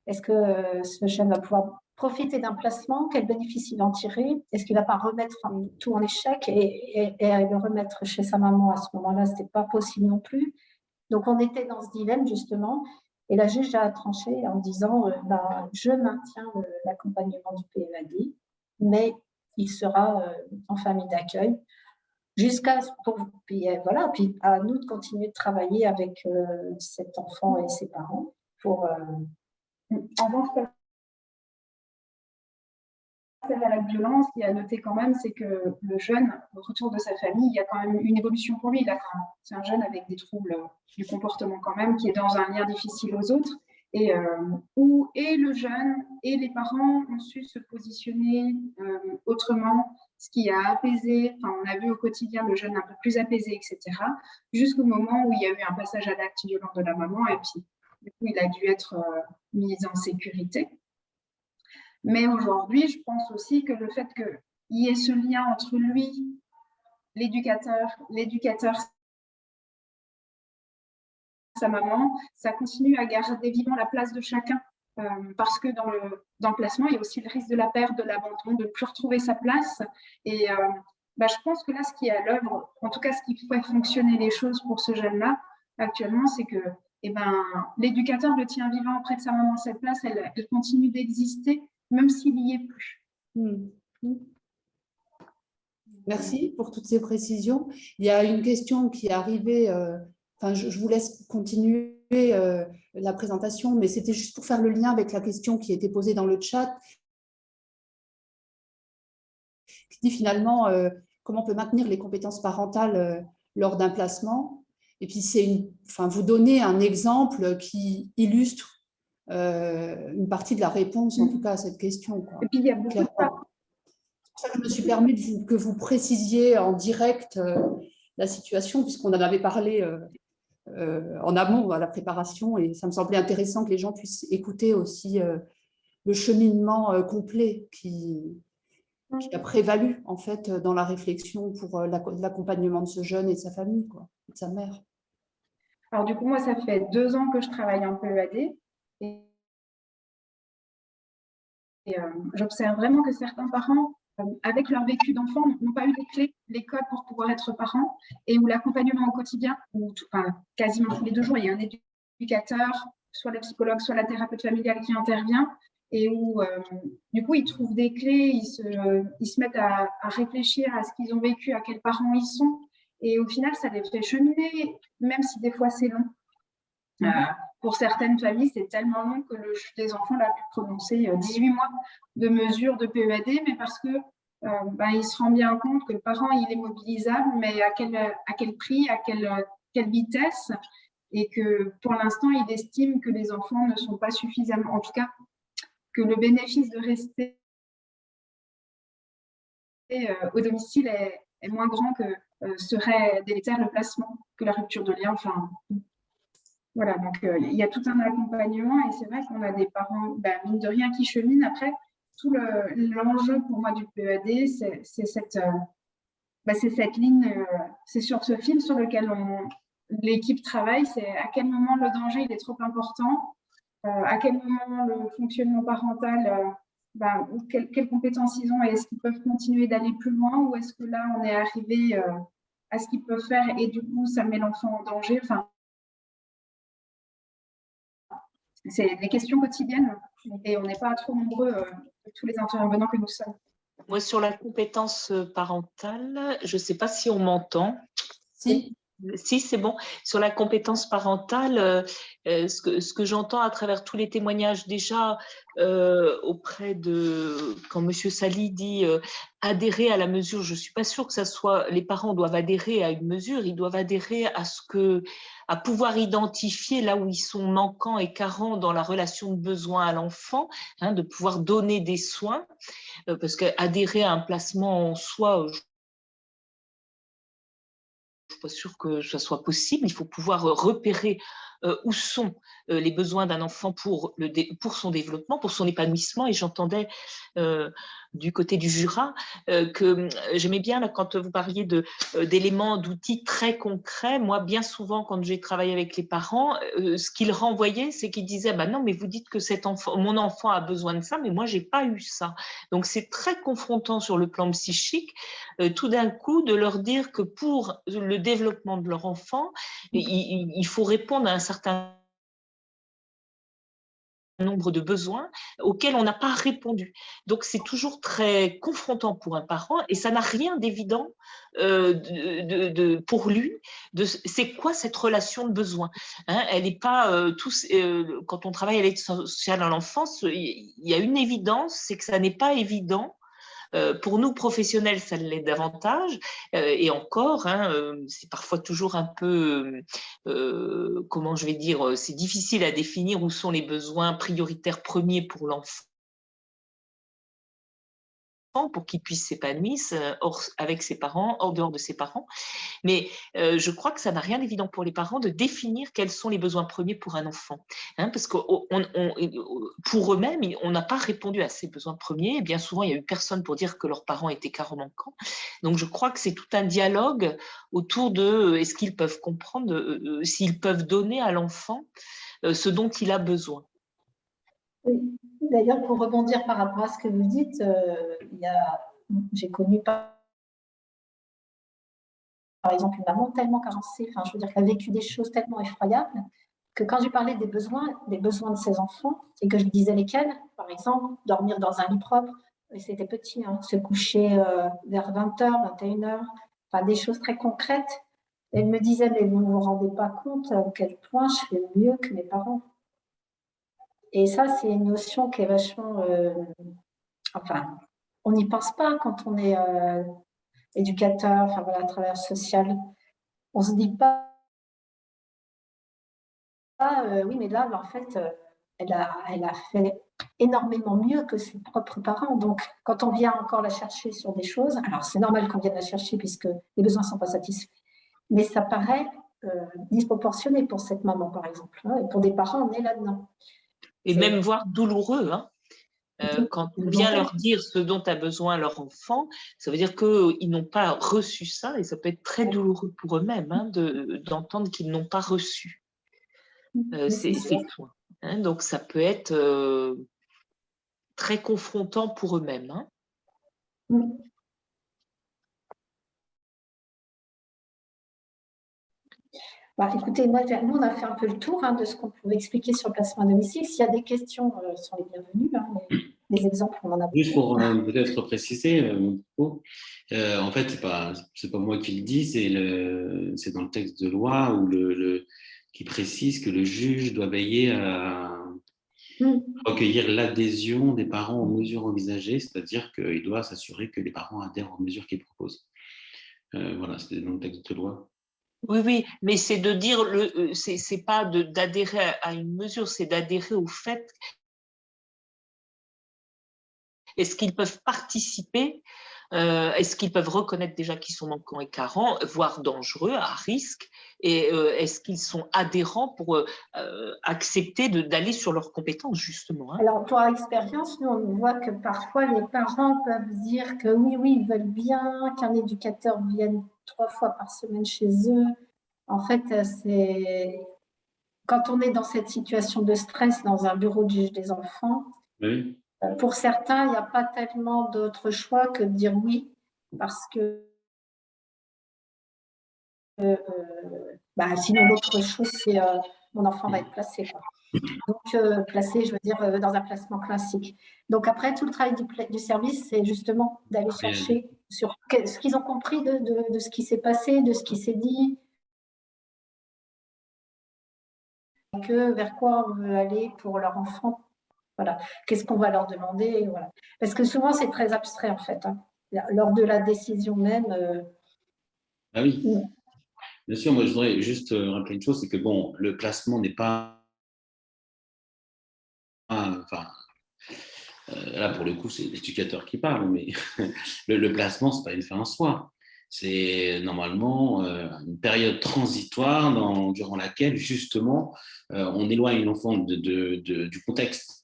est-ce que ce jeune va pouvoir profiter d'un placement? Quel bénéfice il va en tirer? Est-ce qu'il ne va pas remettre tout en échec et le remettre chez sa maman à ce moment-là? Ce n'était pas possible non plus. Donc, on était dans ce dilemme, justement. Et la juge a tranché en disant, je maintiens l'accompagnement du PEAD, mais il sera en famille d'accueil. Puis voilà, puis à nous de continuer de travailler avec cet enfant et ses parents pour. En revanche, à la violence, ce qui a noté quand même, c'est que le jeune, au retour de sa famille, il y a quand même une évolution pour lui. C'est un jeune avec des troubles du comportement quand même, qui est dans un lien difficile aux autres, et où le jeune et les parents ont su se positionner autrement, ce qui a apaisé, on a vu au quotidien le jeune un peu plus apaisé, etc., jusqu'au moment où il y a eu un passage à l'acte violent de la maman, et puis du coup, il a dû être mis en sécurité. Mais aujourd'hui, je pense aussi que le fait qu'il y ait ce lien entre lui, l'éducateur, sa maman, ça continue à garder vivant la place de chacun. Parce que dans le placement, il y a aussi le risque de la perte, de l'abandon, de ne plus retrouver sa place. Et je pense que là, ce qui est à l'œuvre, en tout cas, ce qui fait fonctionner les choses pour ce jeune-là, actuellement, c'est que l'éducateur le tient vivant auprès de sa maman. Cette place, elle continue d'exister, même s'il n'y est plus. Merci pour toutes ces précisions. Il y a une question qui est arrivée, je vous laisse continuer la présentation, mais c'était juste pour faire le lien avec la question qui était posée dans le chat, qui dit finalement comment on peut maintenir les compétences parentales lors d'un placement. Et puis, vous donnez un exemple qui illustre une partie de la réponse, en tout cas, à cette question. Quoi. Et puis, il y a beaucoup de je me suis permis que vous précisiez en direct la situation, puisqu'on en avait parlé en amont à la préparation, et ça me semblait intéressant que les gens puissent écouter aussi le cheminement complet qui a prévalu en fait dans la réflexion pour l'accompagnement de ce jeune et de sa famille, quoi, de sa mère. Alors du coup, moi, ça fait 2 ans que je travaille en PEAD. Et j'observe vraiment que certains parents, avec leur vécu d'enfant, n'ont pas eu les clés, les codes pour pouvoir être parents, et où l'accompagnement au quotidien, où quasiment tous les 2 jours, il y a un éducateur, soit le psychologue, soit la thérapeute familiale qui intervient, et où du coup ils trouvent des clés, ils se mettent à réfléchir à ce qu'ils ont vécu, à quels parents ils sont, et au final ça les fait cheminer, même si des fois c'est long. Pour certaines familles, c'est tellement long que le juge des enfants l'a pu prononcer 18 mois de mesures de PEAD, mais parce que il se rend bien compte que le parent il est mobilisable, mais à quel prix, à quelle vitesse, et que pour l'instant, il estime que les enfants ne sont pas suffisamment, en tout cas, que le bénéfice de rester au domicile est moins grand que serait délétère le placement, que la rupture de lien. Enfin, voilà, donc il y a tout un accompagnement, et c'est vrai qu'on a des parents, mine de rien, qui cheminent. Après, tout l'enjeu pour moi du PEAD, c'est cette ligne, c'est sur ce fil sur lequel l'équipe travaille, c'est à quel moment le danger il est trop important, à quel moment le fonctionnement parental, quelles compétences ils ont, et est-ce qu'ils peuvent continuer d'aller plus loin, ou est-ce que là on est arrivé à ce qu'ils peuvent faire et du coup ça met l'enfant en danger. Enfin, c'est des questions quotidiennes et on n'est pas trop nombreux, tous les intervenants que nous sommes. Moi, sur la compétence parentale, je ne sais pas si on m'entend. Si. Si, c'est bon. Sur la compétence parentale, ce que j'entends à travers tous les témoignages déjà auprès de, quand M. Sali dit adhérer à la mesure, je ne suis pas sûre que ça soit, les parents doivent adhérer à une mesure, ils doivent adhérer à pouvoir identifier là où ils sont manquants et carents dans la relation de besoin à l'enfant, hein, de pouvoir donner des soins, parce qu'adhérer à un placement en soi, je ne suis pas sûre que ça soit possible. Il faut pouvoir repérer où sont les besoins d'un enfant pour son développement, pour son épanouissement. Et j'entendais du côté du Jura que j'aimais bien là, quand vous parliez d'éléments, d'outils très concrets. Moi, bien souvent, quand j'ai travaillé avec les parents, ce qu'ils renvoyaient, c'est qu'ils disaient bah non, mais vous dites que mon enfant a besoin de ça, mais moi, je n'ai pas eu ça. Donc, c'est très confrontant sur le plan psychique, tout d'un coup, de leur dire que pour le développement de leur enfant, il faut répondre à un certain nombre de besoins auxquels on n'a pas répondu. Donc, c'est toujours très confrontant pour un parent et ça n'a rien d'évident pour lui. C'est quoi cette relation de besoin, hein? Elle n'est pas quand on travaille à l'aide sociale à l'enfance, il y a une évidence, c'est que ça n'est pas évident. Pour nous, professionnels, ça l'est davantage. Et encore, hein, c'est parfois toujours un peu, comment je vais dire, c'est difficile à définir où sont les besoins prioritaires premiers pour l'enfant, pour qu'il puisse s'épanouir avec ses parents, hors dehors de ses parents. Mais je crois que ça n'a rien d'évident pour les parents de définir quels sont les besoins premiers pour un enfant. Hein, parce que pour eux-mêmes, on n'a pas répondu à ces besoins premiers. Et bien souvent, il n'y a eu personne pour dire que leurs parents étaient carents manquants. Donc, je crois que c'est tout un dialogue autour de est-ce qu'ils peuvent comprendre, s'ils peuvent donner à l'enfant ce dont il a besoin. Oui. D'ailleurs, pour rebondir par rapport à ce que vous dites, j'ai connu par exemple une maman tellement carencée, enfin, je veux dire qu'elle a vécu des choses tellement effroyables que quand j'ai parlé des besoins de ses enfants et que je lui disais lesquels, par exemple, dormir dans un lit propre, et c'était petit, hein, se coucher vers 20h, 21h, enfin, des choses très concrètes. Elle me disait, mais vous ne vous rendez pas compte à quel point je fais mieux que mes parents. Et ça, c'est une notion qui est vachement... enfin, on n'y pense pas quand on est éducateur, enfin voilà, travailleur social. On ne se dit pas, oui, mais là, en fait, elle a fait énormément mieux que ses propres parents. Donc, quand on vient encore la chercher sur des choses, alors c'est normal qu'on vienne la chercher puisque les besoins ne sont pas satisfaits, mais ça paraît disproportionné pour cette maman, par exemple. Hein, et pour des parents, on est là-dedans. Et même voire douloureux, hein. Quand on vient leur dire ce dont a besoin leur enfant, ça veut dire qu'ils n'ont pas reçu ça et ça peut être très douloureux pour eux-mêmes, hein, d'entendre qu'ils n'ont pas reçu ces soins. Hein, donc ça peut être très confrontant pour eux-mêmes. Hein. Bah, écoutez, nous, on a fait un peu le tour de ce qu'on pouvait expliquer sur le placement à domicile. S'il y a des questions, sont les bienvenues. Les exemples, on en a beaucoup. Juste pour peut-être préciser mon propos, en fait, c'est pas moi qui le dis, c'est dans le texte de loi où qui précise que le juge doit veiller à recueillir l'adhésion des parents aux mesures envisagées, c'est-à-dire qu'il doit s'assurer que les parents adhèrent aux mesures qu'il propose. Voilà, c'est dans le texte de loi. Oui, oui, mais c'est de dire, c'est pas d'adhérer à une mesure, c'est d'adhérer au fait. Est-ce qu'ils peuvent participer? Est-ce qu'ils peuvent reconnaître déjà qu'ils sont manquants et carents, voire dangereux, à risque? Et est-ce qu'ils sont adhérents pour accepter d'aller sur leurs compétences, justement? Hein? Alors, pour expérience, nous, on voit que parfois, les parents peuvent dire que oui, ils veulent bien qu'un éducateur vienne 3 fois par semaine chez eux. En fait, c'est quand on est dans cette situation de stress dans un bureau de juge des enfants, Oui. Pour certains, il n'y a pas tellement d'autre choix que de dire oui, parce que sinon l'autre chose, c'est mon enfant va être placé. Quoi. Donc, placé, je veux dire, dans un placement classique. Donc après, tout le travail du service, c'est justement d'aller chercher sur ce qu'ils ont compris de ce qui s'est passé, de ce qui s'est dit, vers quoi on veut aller pour leur enfant. Voilà. Qu'est-ce qu'on va leur demander, voilà. Parce que souvent, c'est très abstrait, en fait. Lors de la décision même. Ah oui. Bien sûr, moi, je voudrais juste rappeler une chose, c'est que bon, le placement n'est pas... là, pour le coup, c'est l'éducateur qui parle, mais le placement, ce n'est pas une fin en soi. C'est normalement une période transitoire durant laquelle, justement, on éloigne l'enfant du contexte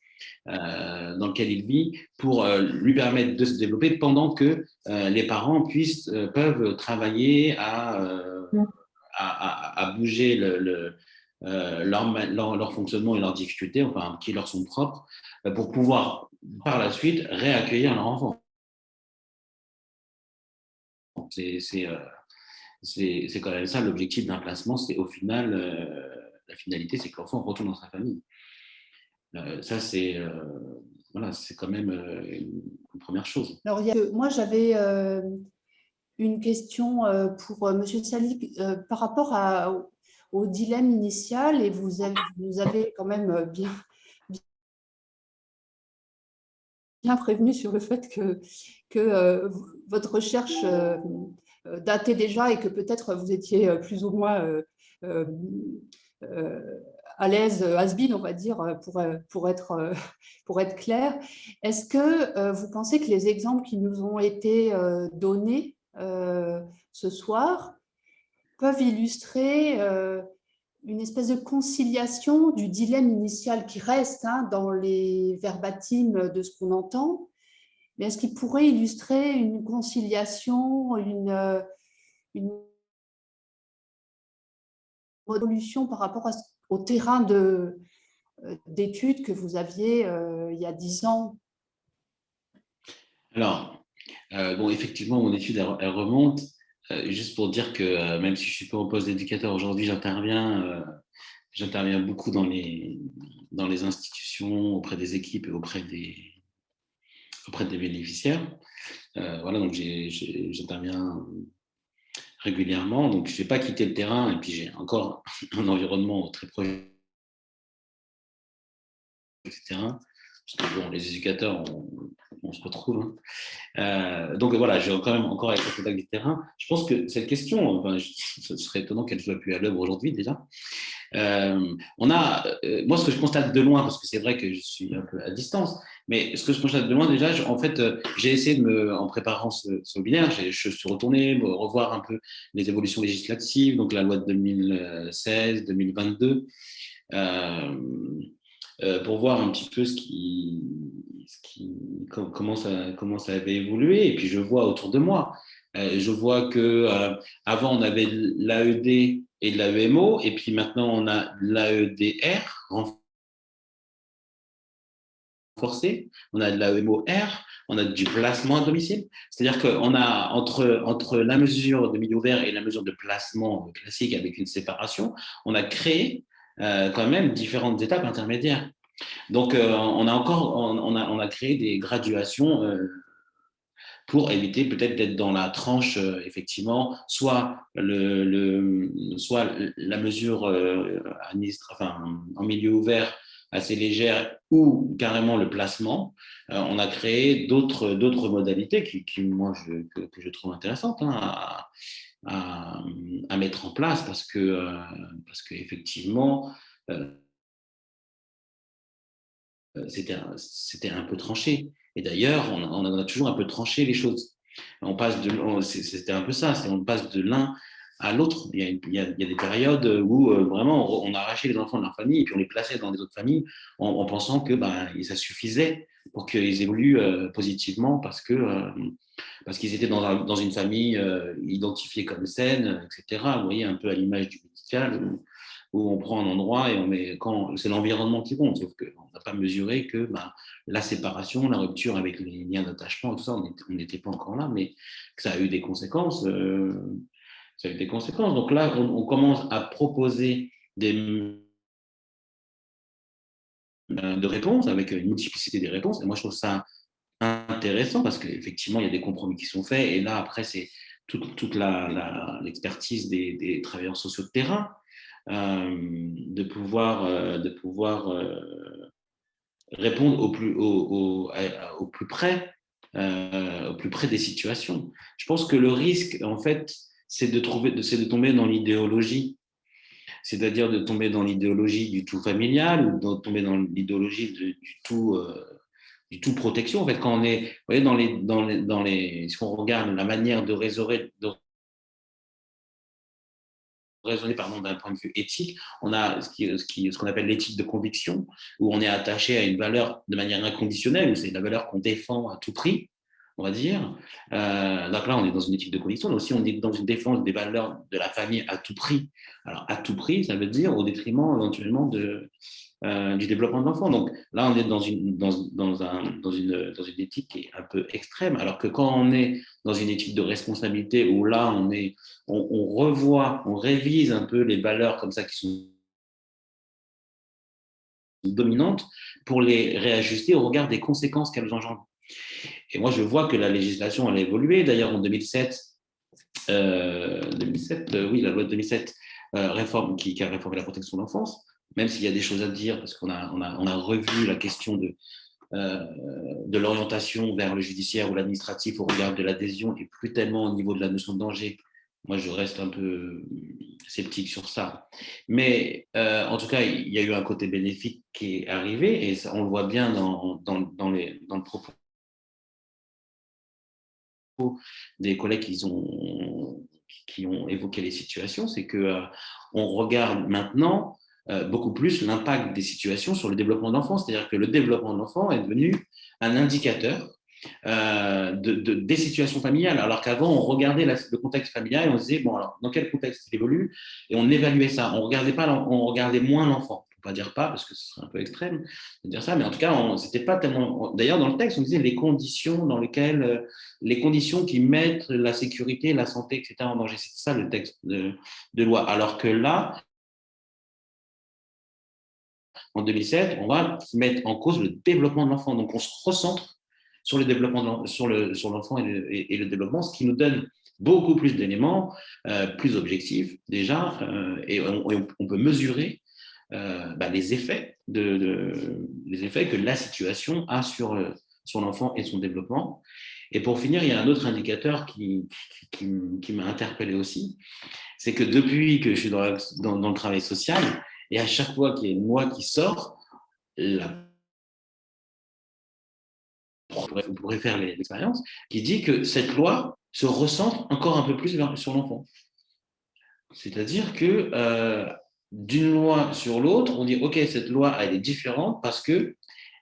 dans lequel il vit pour lui permettre de se développer pendant que les parents peuvent travailler à bouger leur fonctionnement et leurs difficultés, enfin, qui leur sont propres, pour pouvoir, par la suite, réaccueillir leur enfant. C'est quand même ça l'objectif d'un placement, c'est au final, la finalité, c'est que l'enfant retourne dans sa famille. Ça, c'est quand même une première chose. Alors, moi, j'avais une question pour M. Sali par rapport au dilemme initial, et vous avez quand même bien prévenu sur le fait que votre recherche datait déjà et que peut-être vous étiez plus ou moins à l'aise, has-been, on va dire, pour être clair. Est-ce que vous pensez que les exemples qui nous ont été donnés ce soir peuvent illustrer une espèce de conciliation du dilemme initial qui reste dans les verbatims de ce qu'on entend, mais est-ce qu'il pourrait illustrer une conciliation, une évolution par rapport au terrain d'études que vous aviez il y a 10 ans? Alors, bon, effectivement, mon étude, elle remonte. Juste pour dire que même si je suis pas au poste d'éducateur aujourd'hui, j'interviens beaucoup dans les institutions, auprès des équipes et auprès des bénéficiaires. Voilà, donc j'interviens régulièrement. Donc, je n'ai pas quitté le terrain et puis j'ai encore un environnement très proche du terrain. Parce que bon, les éducateurs, on se retrouve. Donc voilà, j'ai quand même encore avec le contact du terrain. Je pense que cette question, ce serait étonnant qu'elle ne soit plus à l'œuvre aujourd'hui déjà. Moi, ce que je constate de loin, parce que c'est vrai que je suis un peu à distance, mais ce que je constate de loin déjà, en fait, j'ai essayé en préparant ce webinaire, je suis retourné revoir un peu les évolutions législatives, donc la loi de 2016, 2022. Pour voir un petit peu comment ça avait évolué. Et puis, je vois autour de moi, je vois qu'avant, on avait l'AED et l'AEMO, et puis maintenant, on a l'AEDR, renforcée, on a de la EMOR, on a du placement à domicile. C'est-à-dire qu'on a entre la mesure de milieu ouvert et la mesure de placement classique avec une séparation, on a créé quand même différentes étapes intermédiaires. Donc, on a créé des graduations pour éviter peut-être d'être dans la tranche, effectivement, soit la mesure en milieu ouvert assez légère ou carrément le placement. On a créé d'autres modalités que je trouve intéressantes à mettre en place parce que effectivement, c'était un peu tranché. Et d'ailleurs, on en a toujours un peu tranché les choses. C'était un peu ça, on passe de l'un à l'autre. Il y a des périodes où vraiment on arrachait les enfants de leur famille et puis on les plaçait dans des autres familles en pensant que ça suffisait pour qu'ils évoluent positivement parce qu'ils étaient dans une famille identifiée comme saine, etc. Vous voyez, un peu à l'image du médical où on prend un endroit et c'est l'environnement qui compte, sauf qu'on n'a pas mesuré que la séparation, la rupture avec les liens d'attachement, tout ça, on n'était pas encore là, mais que ça a eu des conséquences. Ça a eu des conséquences. Donc là, on commence à proposer de réponses avec une multiplicité des réponses. Et moi, je trouve ça intéressant parce qu'effectivement, il y a des compromis qui sont faits. Et là, après, c'est toute l'expertise des travailleurs sociaux de terrain. De pouvoir répondre au plus près des situations. Je pense que le risque, en fait, c'est de tomber dans l'idéologie, c'est-à-dire de tomber dans l'idéologie du tout familial ou de tomber dans l'idéologie du tout protection. En fait, quand on est, vous voyez, si on regarde la manière de raisonner d'un point de vue éthique, on a ce qu'on appelle l'éthique de conviction, où on est attaché à une valeur de manière inconditionnelle, où c'est la valeur qu'on défend à tout prix, on va dire. Donc là, on est dans une éthique de conviction, mais aussi on est dans une défense des valeurs de la famille à tout prix. Alors, à tout prix, ça veut dire au détriment éventuellement du développement de l'enfant. Donc là, on est dans une éthique qui est un peu extrême, alors que quand on est dans une éthique de responsabilité où là, on revoit, on révise un peu les valeurs comme ça qui sont dominantes pour les réajuster au regard des conséquences qu'elles engendrent. Et moi, je vois que la législation, elle a évolué. D'ailleurs, en 2007, oui, la loi de 2007, réforme qui a réformé la protection de l'enfance, même s'il y a des choses à dire, parce qu'on a revu la question de l'orientation vers le judiciaire ou l'administratif au regard de l'adhésion et plus tellement au niveau de la notion de danger. Moi, je reste un peu sceptique sur ça. Mais en tout cas, il y a eu un côté bénéfique qui est arrivé et ça, on le voit bien dans le propos des collègues qui ont évoqué les situations, c'est qu'on regarde maintenant beaucoup plus l'impact des situations sur le développement de l'enfant. C'est-à-dire que le développement de l'enfant est devenu un indicateur des situations familiales, alors qu'avant, on regardait le contexte familial et on se disait, bon, alors, dans quel contexte il évolue, et on évaluait ça. On regardait moins l'enfant. Pas dire pas, parce que ce serait un peu extrême de dire ça, mais en tout cas, c'était pas tellement. D'ailleurs, dans le texte, on disait les conditions qui mettent la sécurité, la santé, etc. en danger. C'est ça le texte de loi. Alors que là, en 2007, on va mettre en cause le développement de l'enfant. Donc, on se recentre sur le développement sur l'enfant et le développement, ce qui nous donne beaucoup plus d'éléments, plus objectifs déjà, et on peut mesurer les effets que la situation a sur l'enfant et son développement. Et pour finir, il y a un autre indicateur qui m'a interpellé aussi, c'est que depuis que je suis dans le travail social, et à chaque fois qu'il y a une loi qui sort, vous pourrez faire l'expérience, qui dit que cette loi se recentre encore un peu plus sur l'enfant. C'est-à-dire que d'une loi sur l'autre, on dit ok, cette loi elle est différente parce que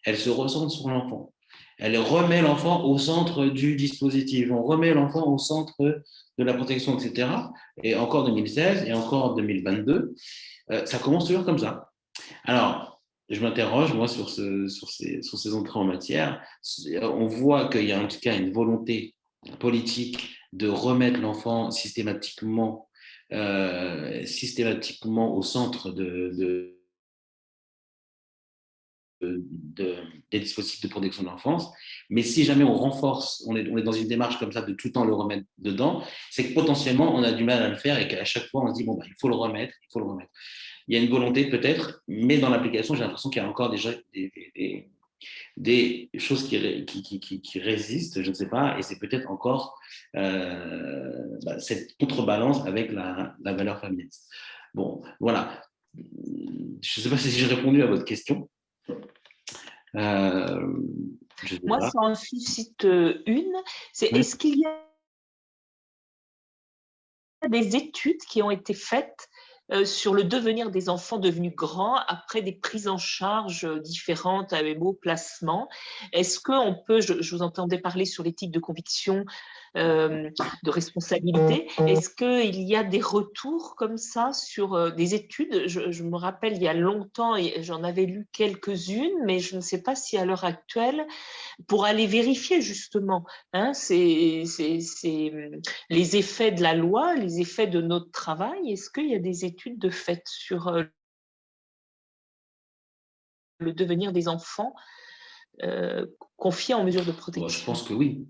elle se recentre sur l'enfant. Elle remet l'enfant au centre du dispositif. On remet l'enfant au centre de la protection, etc. Et encore 2016 et encore 2022, ça commence toujours comme ça. Alors, je m'interroge, moi, sur ces entrées en matière. On voit qu'il y a en tout cas une volonté politique de remettre l'enfant systématiquement au centre des dispositifs de protection de l'enfance. Mais si jamais on renforce, on est dans une démarche comme ça de tout le temps le remettre dedans, c'est que potentiellement on a du mal à le faire et qu'à chaque fois on se dit, bon, bah, il faut le remettre, il faut le remettre. Il y a une volonté peut-être, mais dans l'application, j'ai l'impression qu'il y a encore déjà des choses qui résistent, je ne sais pas, et c'est peut-être encore cette contrebalance avec la valeur familiale. Bon, voilà. Je ne sais pas si j'ai répondu à votre question. Moi, ça en suscite une. Est-ce qu'il y a des études qui ont été faites sur le devenir des enfants devenus grands après des prises en charge différentes, AEMO, placement? Est-ce qu'on peut, je vous entendais parler sur l'éthique de conviction, de responsabilité, est-ce qu'il y a des retours comme ça sur des études? Je me rappelle, il y a longtemps, j'en avais lu quelques-unes, mais je ne sais pas si à l'heure actuelle, pour aller vérifier justement les effets de la loi, les effets de notre travail, est-ce qu'il y a des études de fait sur le devenir des enfants confiés en mesure de protection? Je pense que oui.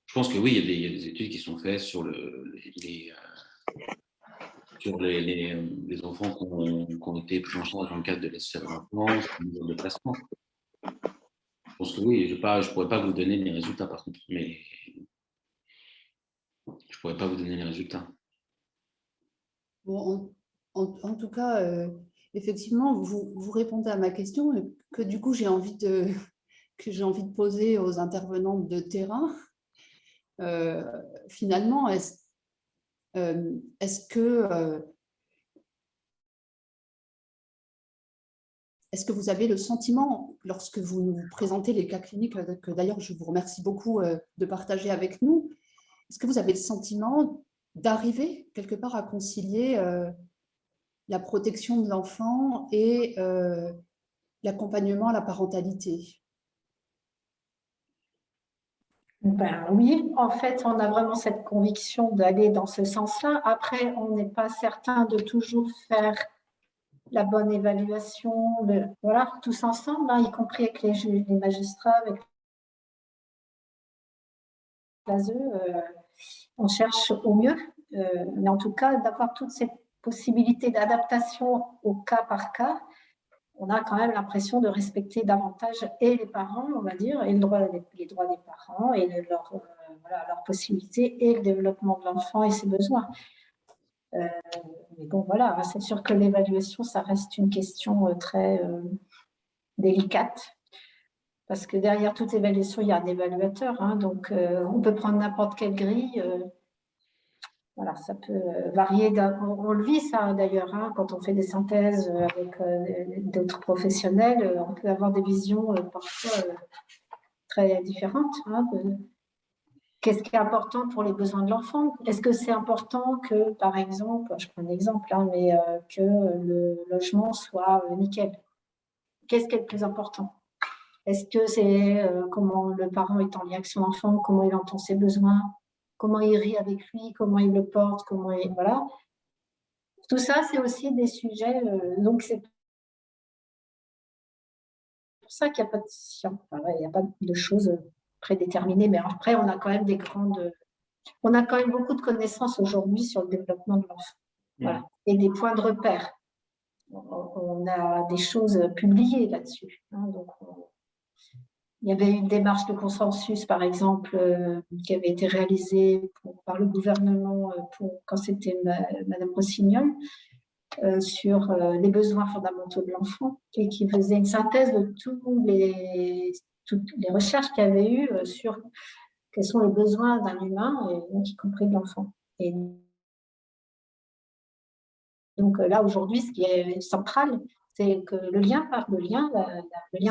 Je pense que oui, il y a des études qui sont faites sur les enfants qui ont été pris en charge dans le cadre de l'assistance à l'enfance, de placement. Je pense que oui, je ne pourrais pas vous donner les résultats par contre, mais je ne pourrais pas vous donner les résultats. Bon, en tout cas, effectivement, vous répondez à ma question que du coup j'ai envie de poser aux intervenantes de terrain. Finalement, est-ce que vous avez le sentiment, lorsque vous nous présentez les cas cliniques, que d'ailleurs je vous remercie beaucoup de partager avec nous, est-ce que vous avez le sentiment d'arriver quelque part à concilier la protection de l'enfant et l'accompagnement à la parentalité? Ben oui, en fait, on a vraiment cette conviction d'aller dans ce sens-là. Après, on n'est pas certain de toujours faire la bonne évaluation, voilà, tous ensemble, y compris avec les juges, les magistrats, avec l'ASE, on cherche au mieux. Mais en tout cas, d'avoir toutes ces possibilités d'adaptation au cas par cas, on a quand même l'impression de respecter davantage et les parents, on va dire, et les droits des parents, et leurs possibilités, et le développement de l'enfant et ses besoins. Mais bon, voilà, c'est sûr que l'évaluation, ça reste une question très délicate, parce que derrière toute évaluation, il y a un évaluateur, donc on peut prendre n'importe quelle grille. Voilà, ça peut varier. On le vit ça d'ailleurs, quand on fait des synthèses avec d'autres professionnels, on peut avoir des visions parfois très différentes. Qu'est-ce qui est important pour les besoins de l'enfant? Est-ce que c'est important que, par exemple, je prends un exemple, mais que le logement soit nickel? Qu'est-ce qui est le plus important? Est-ce que c'est comment le parent est en lien avec son enfant, comment il entend ses besoins, comment il rit avec lui, comment il le porte, voilà. Tout ça, c'est aussi des sujets. Donc, c'est pour ça qu'il n'y a pas de science. Il n'y a pas de choses prédéterminées, mais après, on a quand même beaucoup de connaissances aujourd'hui sur le développement de l'enfant. Voilà. Et des points de repère. On a des choses publiées là-dessus. Donc, il y avait une démarche de consensus, par exemple, qui avait été réalisée par le gouvernement quand c'était Madame Rossignol, sur les besoins fondamentaux de l'enfant, et qui faisait une synthèse de toutes les recherches qu'il y avait eu sur quels sont les besoins d'un humain, et donc y compris de l'enfant. Et donc là, aujourd'hui, ce qui est central, c'est que le lien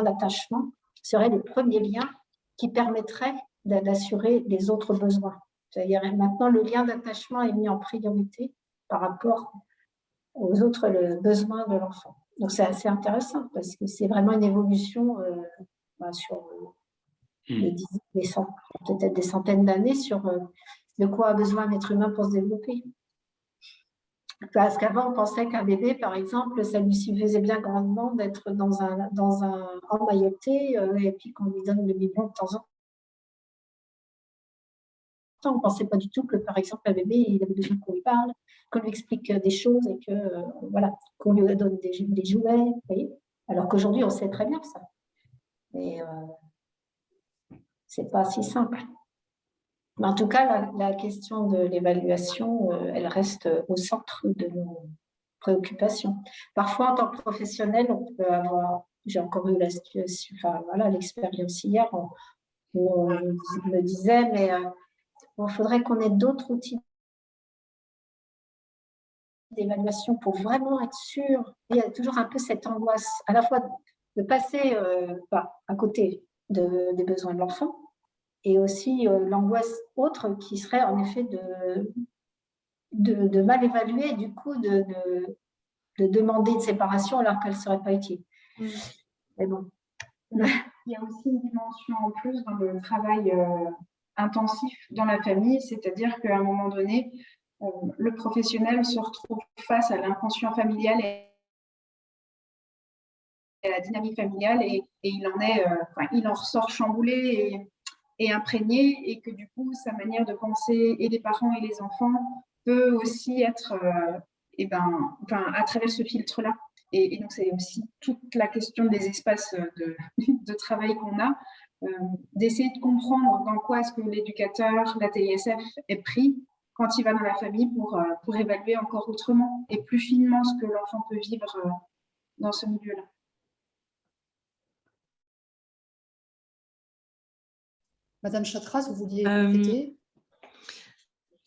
d'attachement serait le premier lien qui permettrait d'assurer les autres besoins. C'est-à-dire maintenant, le lien d'attachement est mis en priorité par rapport aux autres besoins de l'enfant. Donc, c'est assez intéressant parce que c'est vraiment une évolution sur peut-être des centaines d'années sur de quoi a besoin l'être humain pour se développer. Parce qu'avant, on pensait qu'un bébé, par exemple, ça lui suffisait bien grandement d'être dans un emmailloté et puis qu'on lui donne le biberon de temps en temps. On ne pensait pas du tout que, par exemple, un bébé, il avait besoin qu'on lui parle, qu'on lui explique des choses et que, voilà, qu'on lui donne des jouets. Vous voyez, alors qu'aujourd'hui, on sait très bien ça. Mais ce n'est pas si simple. Mais en tout cas, la question de l'évaluation, elle reste au centre de nos préoccupations. Parfois, en tant que professionnel, on peut avoir, j'ai encore eu la situation, l'expérience hier, on me disait, mais il faudrait qu'on ait d'autres outils d'évaluation pour vraiment être sûr. Il y a toujours un peu cette angoisse, à la fois de passer à côté des besoins de l'enfant, et aussi l'angoisse autre qui serait en effet de mal évaluer et du coup de demander une séparation alors qu'elle ne serait pas utile. Mais bon. Il y a aussi une dimension en plus dans le travail intensif dans la famille, c'est-à-dire qu'à un moment donné, le professionnel se retrouve face à l'inconscient familial et à la dynamique familiale et il en ressort chamboulé et imprégné, et que du coup, sa manière de penser et les parents et les enfants peut aussi être à travers ce filtre-là. Et donc, c'est aussi toute la question des espaces de travail qu'on a, d'essayer de comprendre dans quoi est-ce que l'éducateur, la TISF est pris quand il va dans la famille pour évaluer encore autrement et plus finement ce que l'enfant peut vivre dans ce milieu-là. Madame Chatras, vous vouliez compléter?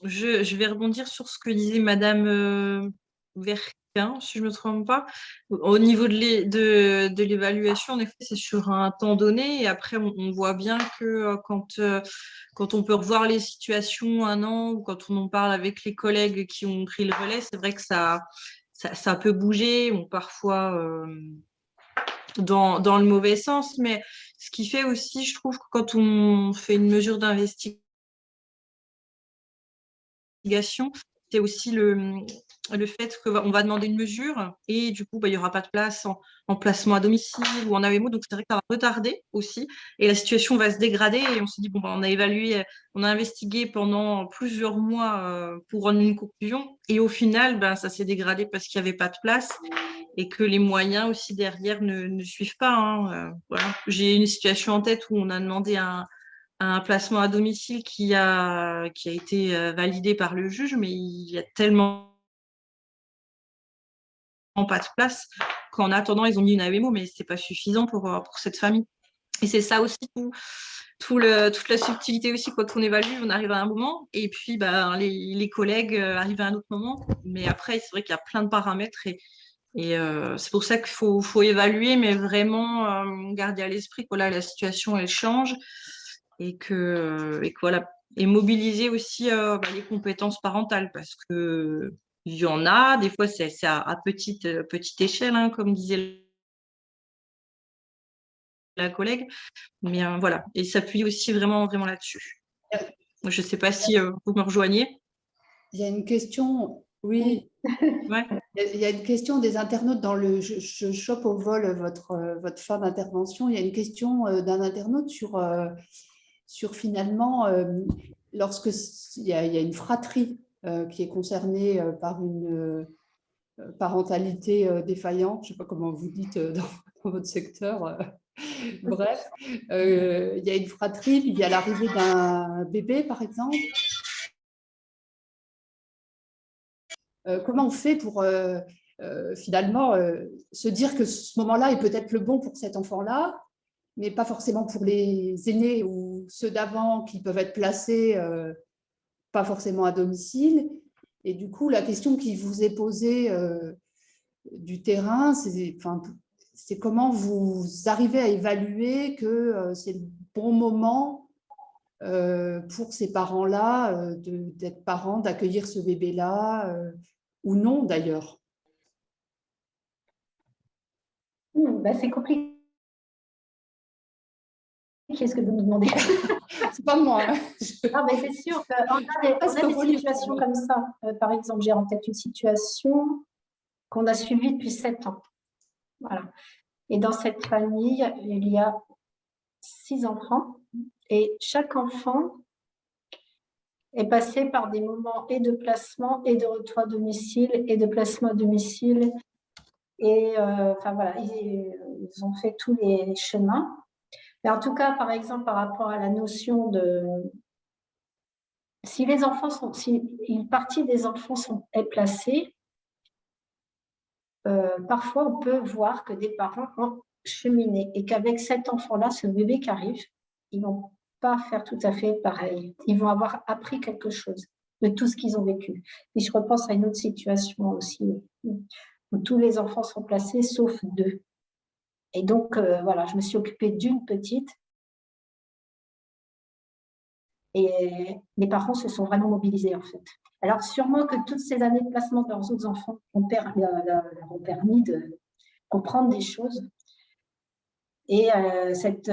Je vais rebondir sur ce que disait Madame Verquin, si je ne me trompe pas. Au niveau de l'évaluation, en effet, c'est sur un temps donné. Et après, on voit bien que quand on peut revoir les situations un an ou quand on en parle avec les collègues qui ont pris le relais, c'est vrai que ça peut bouger, parfois dans le mauvais sens. Mais ce qui fait aussi, je trouve, que quand on fait une mesure d'investigation, c'est aussi le fait qu'on va demander une mesure et du coup, il n'y aura pas de place en placement à domicile ou en AEMO. Donc, c'est vrai que ça va retarder aussi et la situation va se dégrader. Et on se dit, on a évalué, on a investigué pendant plusieurs mois pour rendre une conclusion. Et au final, ça s'est dégradé parce qu'il n'y avait pas de place et que les moyens aussi derrière ne suivent pas. Voilà. J'ai une situation en tête où on a demandé un placement à domicile qui a été validé par le juge, mais il y a tellement pas de place qu'en attendant, ils ont mis une AEMO, mais ce n'est pas suffisant pour cette famille. Et c'est ça aussi, toute la subtilité aussi, quand on évalue, on arrive à un moment, et puis les collègues arrivent à un autre moment. Mais après, c'est vrai qu'il y a plein de paramètres, et c'est pour ça qu'il faut évaluer, mais vraiment garder à l'esprit que la situation, elle change, et mobiliser aussi les compétences parentales, parce que il y en a, des fois c'est à petite échelle, comme disait la collègue, mais voilà, et s'appuie aussi vraiment là-dessus. Je ne sais pas si vous me rejoignez. Il y a une question, oui. Ouais. Il y a une question des internautes dans le. Je chope au vol votre fin d'intervention. Il y a une question d'un internaute sur finalement, lorsque il y a une fratrie qui est concernée par une parentalité défaillante, je ne sais pas comment vous dites dans votre secteur. Bref, il y a une fratrie, puis il y a l'arrivée d'un bébé, par exemple. Comment on fait pour finalement se dire que ce moment-là est peut-être le bon pour cet enfant-là, mais pas forcément pour les aînés ou ceux d'avant qui peuvent être placés pas forcément à domicile. Et du coup, la question qui vous est posée du terrain, c'est comment vous arrivez à évaluer que c'est le bon moment pour ces parents-là d'être parents, d'accueillir ce bébé-là ou non d'ailleurs. C'est compliqué. Qu'est-ce que vous me demandez? C'est pas moi. Hein. Mais c'est sûr qu'on a des situations comme ça. Par exemple, j'ai en tête une situation qu'on a suivie depuis 7 ans. Voilà. Et dans cette famille, il y a 6 enfants. Et chaque enfant est passé par des moments et de placement et de retour à domicile et de placement à domicile. Et voilà, ils ont fait tous les chemins. Mais en tout cas, par exemple, par rapport à la notion de si une partie des enfants est placée, parfois on peut voir que des parents ont cheminé et qu'avec cet enfant-là, ce bébé qui arrive, ils ne vont pas faire tout à fait pareil. Ils vont avoir appris quelque chose de tout ce qu'ils ont vécu. Et je repense à une autre situation aussi, où tous les enfants sont placés sauf 2. Et donc, voilà, je me suis occupée d'une petite. Et les parents se sont vraiment mobilisés, en fait. Alors, sûrement que toutes ces années de placement de leurs autres enfants leur ont permis de comprendre des choses. Et cette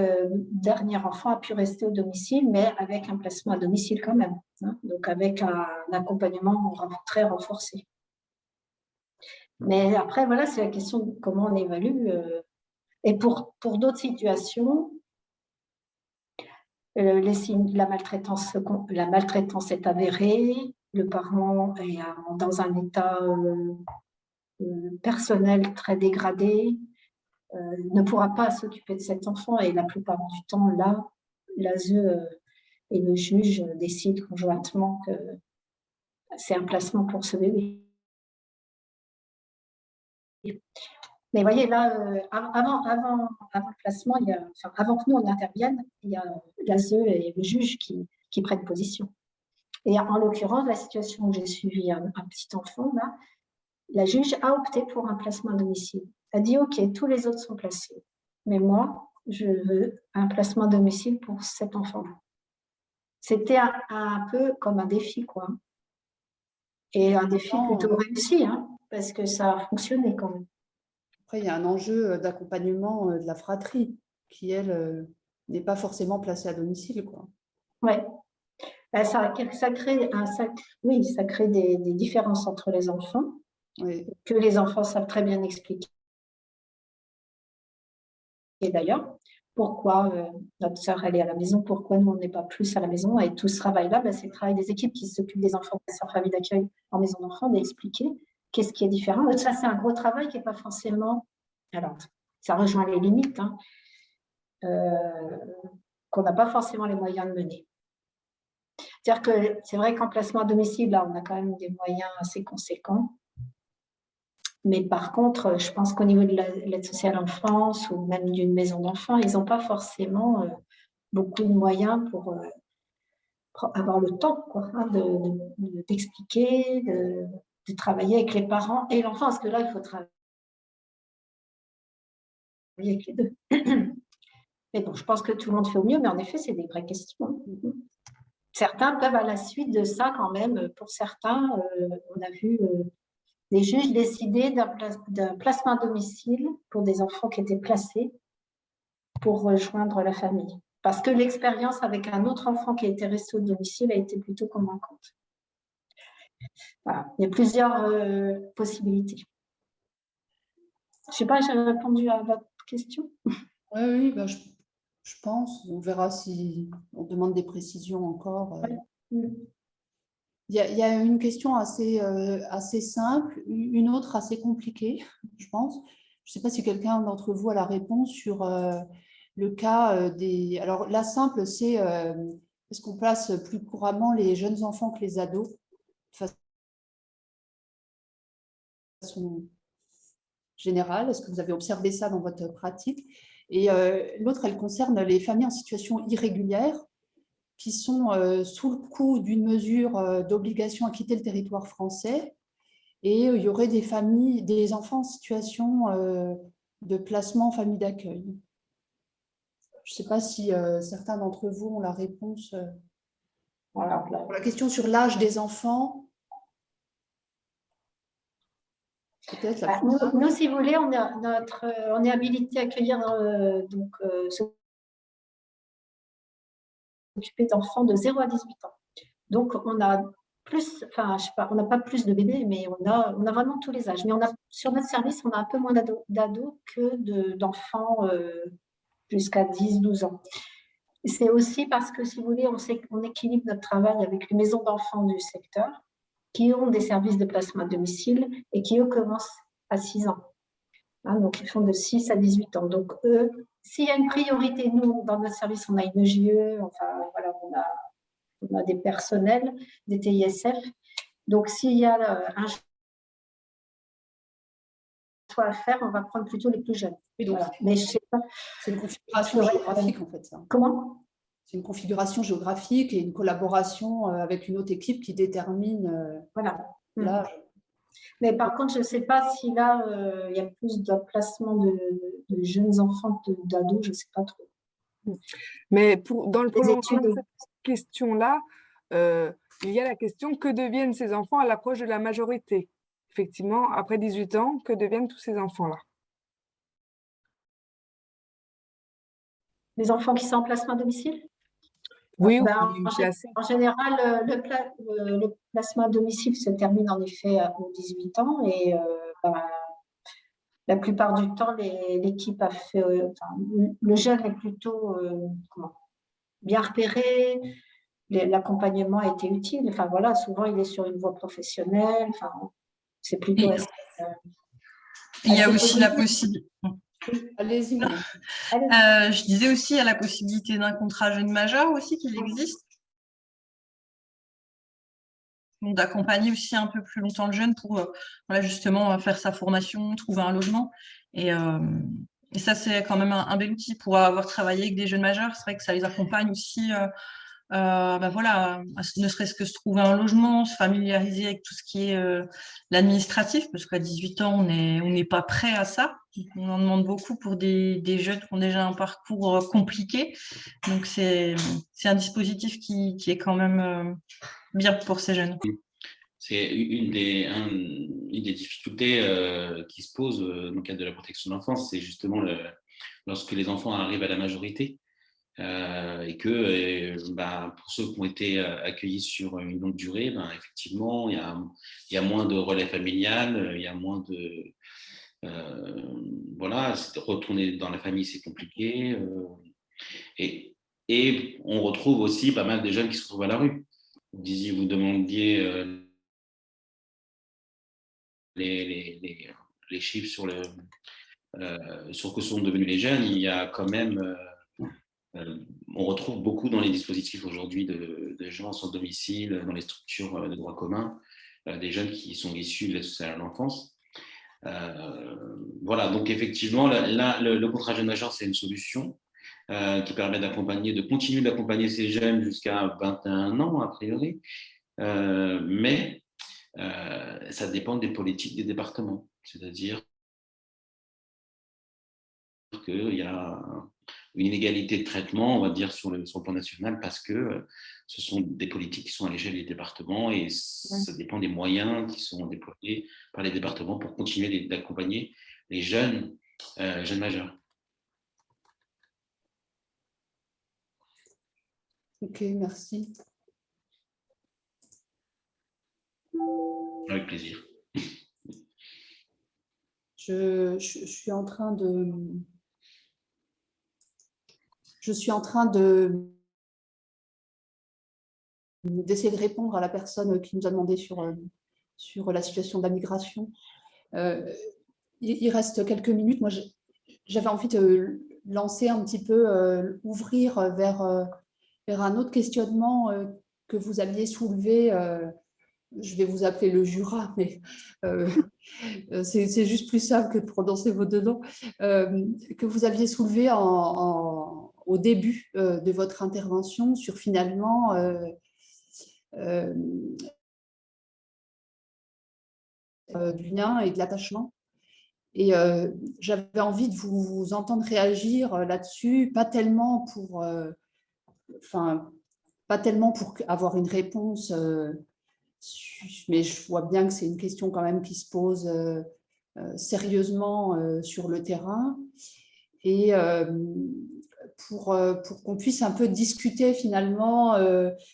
dernière enfant a pu rester au domicile, mais avec un placement à domicile quand même. Hein, donc, avec un accompagnement très renforcé. Mais après, voilà, c'est la question de comment on évalue. Et pour d'autres situations, la maltraitance est avérée, le parent est dans un état personnel très dégradé, ne pourra pas s'occuper de cet enfant et la plupart du temps, là, l'ASE et le juge décident conjointement que c'est un placement pour ce bébé. Mais vous voyez, là, avant le placement, avant que nous, on intervienne, il y a l'ASE et le juge qui prennent position. Et en l'occurrence, la situation où j'ai suivi un petit enfant, là, la juge a opté pour un placement à domicile. Elle a dit, OK, tous les autres sont placés. Mais moi, je veux un placement à domicile pour cet enfant-là. C'était un peu comme un défi, quoi. Et un défi plutôt réussi, hein, parce que ça a fonctionné quand même. Après, il y a un enjeu d'accompagnement de la fratrie qui, elle, n'est pas forcément placée à domicile, quoi. Ouais. Ça crée des différences entre les enfants, Oui. que les enfants savent très bien expliquer. Et d'ailleurs, pourquoi notre sœur elle est à la maison, pourquoi nous on n'est pas plus à la maison, et tout ce travail-là, c'est le travail des équipes qui s'occupent des enfants qui sont en famille d'accueil en maison d'enfants, d'expliquer qu'est-ce qui est différent. Ça, c'est un gros travail qui n'est pas forcément... Alors, ça rejoint les limites, hein, qu'on n'a pas forcément les moyens de mener. C'est-à-dire que c'est vrai qu'en placement à domicile, là, on a quand même des moyens assez conséquents. Mais par contre, je pense qu'au niveau de l'aide sociale en France ou même d'une maison d'enfants, ils n'ont pas forcément beaucoup de moyens pour avoir le temps, quoi, hein, d'expliquer, de travailler avec les parents et l'enfant, parce que là, il faut travailler avec les deux. Mais bon, je pense que tout le monde fait au mieux, mais en effet, c'est des vraies questions. Certains peuvent, à la suite de ça, quand même, pour certains, on a vu les juges décider d'un placement à domicile pour des enfants qui étaient placés pour rejoindre la famille. Parce que l'expérience avec un autre enfant qui a été resté au domicile a été plutôt convaincante. Voilà. Il y a plusieurs possibilités. Je ne sais pas, j'ai répondu à votre question. Oui, je pense. On verra si on demande des précisions encore. Ouais. Il y a une question assez simple, une autre assez compliquée, je pense. Je ne sais pas si quelqu'un d'entre vous a la réponse sur le cas des... Alors, la simple, c'est est-ce qu'on place plus couramment les jeunes enfants que les ados de façon générale? Est-ce que vous avez observé ça dans votre pratique? Et l'autre, elle concerne les familles en situation irrégulière qui sont sous le coup d'une mesure d'obligation à quitter le territoire français. Et il y aurait des familles, des enfants en situation de placement en famille d'accueil. Je ne sais pas si certains d'entre vous ont la réponse. Voilà. Pour la question sur l'âge des enfants. peut-être la Bah, plus simple. nous, si vous voulez, on est habilité à accueillir, s'occuper d'enfants de 0 à 18 ans. Donc, on a plus, enfin, je sais pas, on n'a pas plus de bébés, mais on a vraiment tous les âges. Mais sur notre service, on a un peu moins d'ados que d'enfants jusqu'à 10-12 ans. C'est aussi parce que, si vous voulez, on équilibre notre travail avec les maisons d'enfants du secteur qui ont des services de placement à domicile et qui, eux, commencent à 6 ans. Hein, donc, ils font de 6 à 18 ans. Donc, eux, s'il y a une priorité, nous, dans notre service, on a une EJE, enfin, voilà, on a des personnels, des TISF. Donc, s'il y a un choix à faire, on va prendre plutôt les plus jeunes. Et donc, voilà. Mais je sais pas. c'est une configuration géographique, en fait, ça. Comment? C'est une configuration géographique et une collaboration avec une autre équipe qui détermine voilà. l'âge. Mais par contre, je ne sais pas si là, il y a plus de placement de jeunes enfants que d'ados, je ne sais pas trop. Mais dans le prolongement de cette question-là, il y a la question: que deviennent ces enfants à l'approche de la majorité? Effectivement, après 18 ans, que deviennent tous ces enfants-là? Les enfants qui sont en placement à domicile? Oui, en général, le placement à domicile se termine en effet aux 18 ans et la plupart du temps, l'équipe a fait, le jeune est plutôt bien repéré, l'accompagnement a été utile. Enfin voilà, souvent il est sur une voie professionnelle. Enfin, c'est plutôt. Il y a aussi la possibilité. Allez-y. Je disais aussi, il y a la possibilité d'un contrat jeune majeur aussi qui existe. Donc d'accompagner aussi un peu plus longtemps le jeune pour voilà, justement faire sa formation, trouver un logement. Et ça, c'est quand même un bel outil pour avoir travaillé avec des jeunes majeurs. C'est vrai que ça les accompagne aussi, voilà, ne serait-ce que se trouver un logement, se familiariser avec tout ce qui est l'administratif, parce qu'à 18 ans, on n'est pas prêt à ça. On en demande beaucoup pour des jeunes qui ont déjà un parcours compliqué. Donc, c'est un dispositif qui est quand même bien pour ces jeunes. C'est une des difficultés qui se posent dans le cadre de la protection de l'enfance, c'est justement lorsque les enfants arrivent à la majorité et que pour ceux qui ont été accueillis sur une longue durée, effectivement, il y a moins de relais familial, il y a moins de… voilà, retourner dans la famille, c'est compliqué. Et on retrouve aussi pas mal de jeunes qui se retrouvent à la rue. Vous demandiez les chiffres sur que sont devenus les jeunes. Il y a quand même, on retrouve beaucoup dans les dispositifs aujourd'hui de gens sans domicile, dans les structures de droit commun, des jeunes qui sont issus de l'aide sociale à l'enfance. Voilà, donc effectivement, là, le contrat jeune majeur, c'est une solution qui permet de continuer d'accompagner ces jeunes jusqu'à 21 ans, a priori. Mais ça dépend des politiques des départements. C'est-à-dire qu'il y a une inégalité de traitement, on va dire, sur le plan national, parce que ce sont des politiques qui sont à l'échelle des départements et ça dépend des moyens qui sont déployés par les départements pour continuer d'accompagner les jeunes majeurs. Ok, merci. Avec plaisir. Je suis en train d'essayer de répondre à la personne qui nous a demandé sur la situation de la migration. Il reste quelques minutes. Moi, j'avais envie de lancer un petit peu, ouvrir vers un autre questionnement que vous aviez soulevé. Je vais vous appeler le Jura, mais c'est juste plus simple que de prononcer vos deux noms, que vous aviez soulevé au début de votre intervention sur finalement du lien et de l'attachement. Et j'avais envie de vous entendre réagir là-dessus, pas tellement pour avoir une réponse, mais je vois bien que c'est une question quand même qui se pose sérieusement sur le terrain et pour qu'on puisse un peu discuter finalement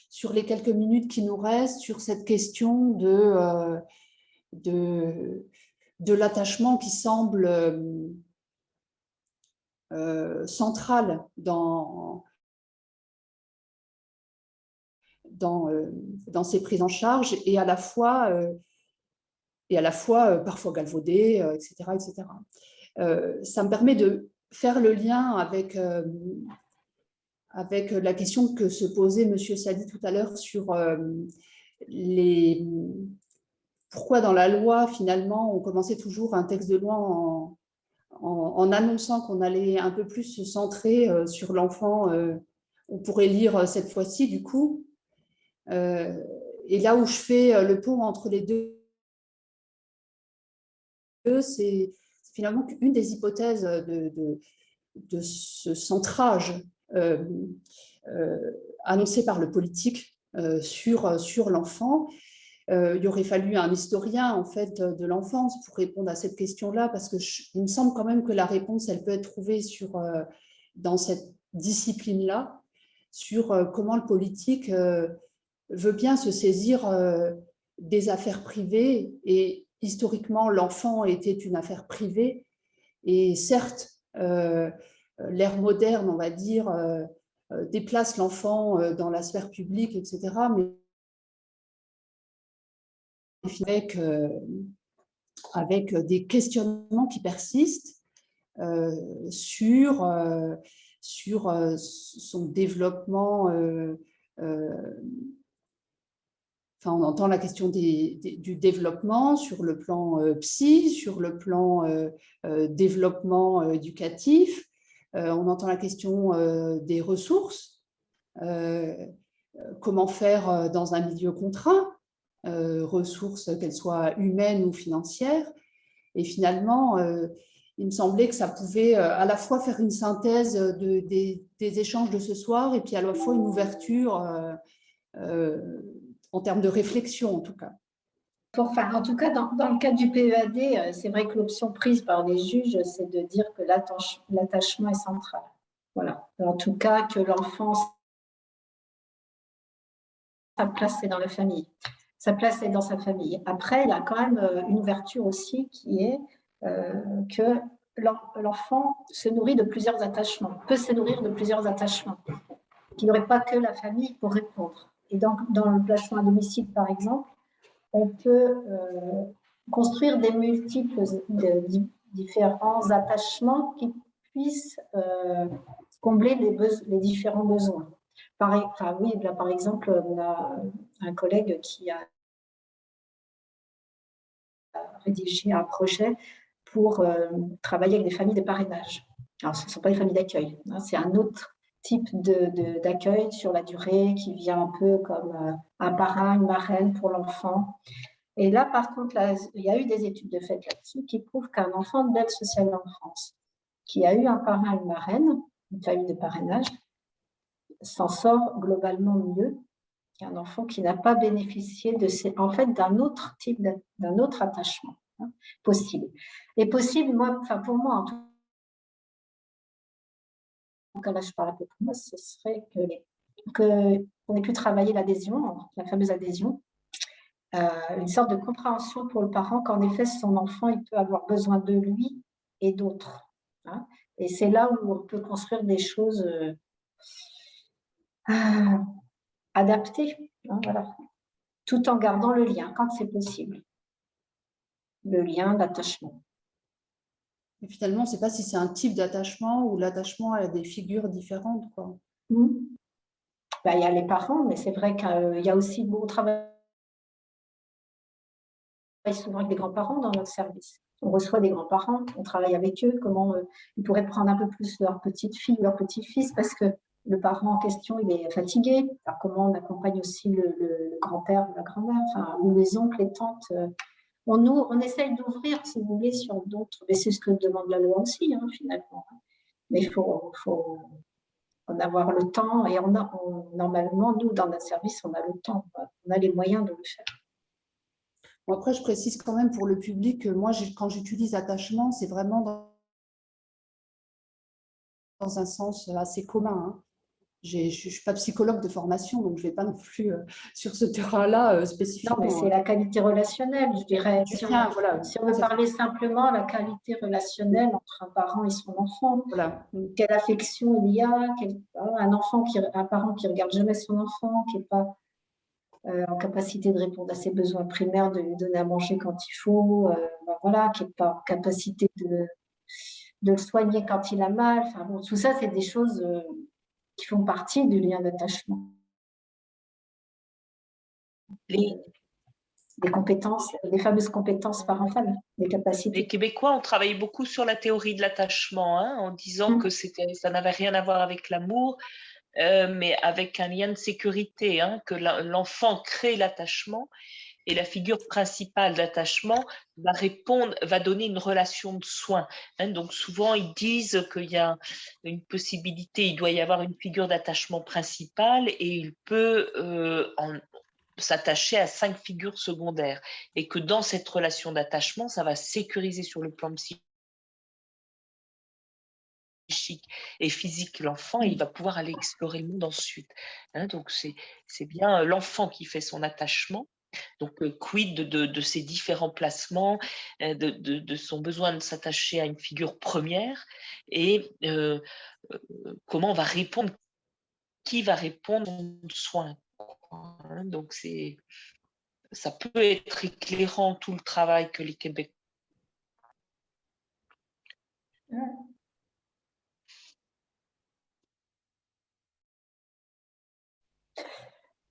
sur les quelques minutes qui nous restent sur cette question de l'attachement qui semble central dans ces prises en charge et à la fois parfois galvaudé, etc. etc. Ça me permet de faire le lien avec la question que se posait M. Sadi tout à l'heure sur pourquoi dans la loi, finalement, on commençait toujours un texte de loi en annonçant qu'on allait un peu plus se centrer sur l'enfant. On pourrait lire cette fois-ci, du coup. Et là où je fais le pont entre les deux, c'est finalement qu'une des hypothèses de ce centrage annoncé par le politique sur l'enfant. Il aurait fallu un historien en fait, de l'enfance pour répondre à cette question-là, parce qu'il me semble quand même que la réponse, elle peut être trouvée dans cette discipline-là, sur comment le politique veut bien se saisir des affaires privées, et historiquement, l'enfant était une affaire privée, et certes, l'ère moderne, on va dire, déplace l'enfant dans la sphère publique, etc., mais avec des questionnements qui persistent sur son développement. Enfin, on entend la question du développement sur le plan psy, sur le plan développement éducatif. On entend la question des ressources. Comment faire dans un milieu contraint, ressources qu'elles soient humaines ou financières. Et finalement, il me semblait que ça pouvait à la fois faire une synthèse des échanges de ce soir et puis à la fois une ouverture en termes de réflexion, en tout cas. Enfin, en tout cas, dans le cas du PEAD, c'est vrai que l'option prise par les juges, c'est de dire que l'attachement est central. Voilà. En tout cas, que l'enfant, sa place, c'est dans la famille. Sa place est dans sa famille. Après, il y a quand même une ouverture aussi qui est que l'enfant se nourrit de plusieurs attachements, peut se nourrir de plusieurs attachements, qu'il n'y aurait pas que la famille pour répondre. Et donc, dans le placement à domicile, par exemple, on peut construire des multiples, différents attachements qui puissent combler les différents besoins. Par exemple, on a un collègue qui a rédigé un projet pour travailler avec des familles de parrainage. Alors, ce ne sont pas des familles d'accueil, hein, c'est un autre type d'accueil sur la durée qui vient un peu comme un parrain, une marraine pour l'enfant. Et là, par contre, il y a eu des études de fait là-dessus qui prouvent qu'un enfant d'aide sociale en France qui a eu un parrain, une marraine, une famille de parrainage, s'en sort globalement mieux qu'un enfant qui n'a pas bénéficié d'un autre type, d'un autre attachement possible. Et possible, pour moi, en tout cas, là, je parle un peu pour moi, ce serait qu'on ait pu travailler l'adhésion, la fameuse adhésion, une sorte de compréhension pour le parent qu'en effet, son enfant, il peut avoir besoin de lui et d'autres. Hein. Et c'est là où on peut construire des choses adaptées, hein, voilà, tout en gardant le lien, quand c'est possible. Le lien d'attachement. Et finalement, on ne sait pas si c'est un type d'attachement ou l'attachement a des figures différentes, quoi. Il y a les parents, mais c'est vrai qu'il y a aussi beaucoup de travail souvent avec des grands-parents dans notre service. On reçoit des grands-parents, on travaille avec eux, comment ils pourraient prendre un peu plus leur petite fille, leur petit-fils, parce que le parent en question, il est fatigué. Alors, comment on accompagne aussi le grand-père ou la grand-mère, ou les oncles, les tantes. On essaye d'ouvrir, si vous voulez, sur d'autres, mais c'est ce que demande la loi aussi, hein, finalement. Mais il faut en avoir le temps, et normalement, nous, dans notre service, on a le temps, on a les moyens de le faire. Bon, après, je précise quand même pour le public que moi, quand j'utilise attachement, c'est vraiment dans un sens assez commun, hein. Je ne suis pas psychologue de formation, donc je ne vais pas non plus sur ce terrain-là Non, mais spécifiquement. c'est la qualité relationnelle, je dirais. Si Voilà, on veut parler simplement, la qualité relationnelle entre un parent et son enfant, voilà. quelle affection il y a, un parent qui regarde jamais son enfant, qui n'est pas en capacité de répondre à ses besoins primaires, de lui donner à manger quand il faut, voilà, qui n'est pas en capacité de le soigner quand il a mal. Enfin, bon, tout ça, c'est des choses qui font partie du lien d'attachement. Des compétences, les fameuses compétences parentales, des capacités. Les Québécois ont travaillé beaucoup sur la théorie de l'attachement, hein, en disant que ça n'avait rien à voir avec l'amour, mais avec un lien de sécurité, hein, que l'enfant crée l'attachement et la figure principale d'attachement va donner une relation de soin, hein. Donc souvent, ils disent qu'il y a une possibilité, il doit y avoir une figure d'attachement principale et il peut s'attacher à 5 figures secondaires et que dans cette relation d'attachement, ça va sécuriser sur le plan psychique et physique l'enfant et il va pouvoir aller explorer le monde ensuite, hein. Donc c'est bien l'enfant qui fait son attachement. Donc, quid de ses différents placements, de son besoin de s'attacher à une figure première et comment on va répondre, qui va répondre aux soins, hein. Donc, ça peut être éclairant tout le travail que les Québécois.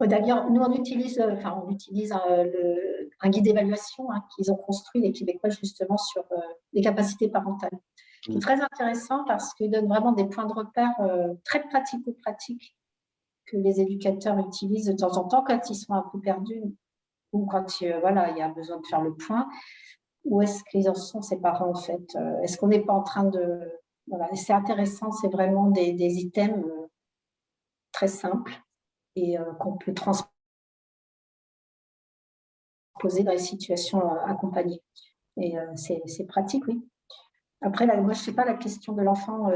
D'ailleurs, nous, on utilise un guide d'évaluation qu'ils ont construit, les Québécois, justement, sur les capacités parentales. C'est très intéressant parce qu'il donne vraiment des points de repère très pratico-pratiques que les éducateurs utilisent de temps en temps quand ils sont un peu perdus ou quand il y a besoin de faire le point. Où est-ce qu'ils en sont, ces parents, en fait? Est-ce qu'on n'est pas en train de... Voilà, c'est intéressant, c'est vraiment des items très simples et qu'on peut transposer dans les situations accompagnées. Et c'est pratique, oui. Après, moi, je ne sais pas la question de l'enfant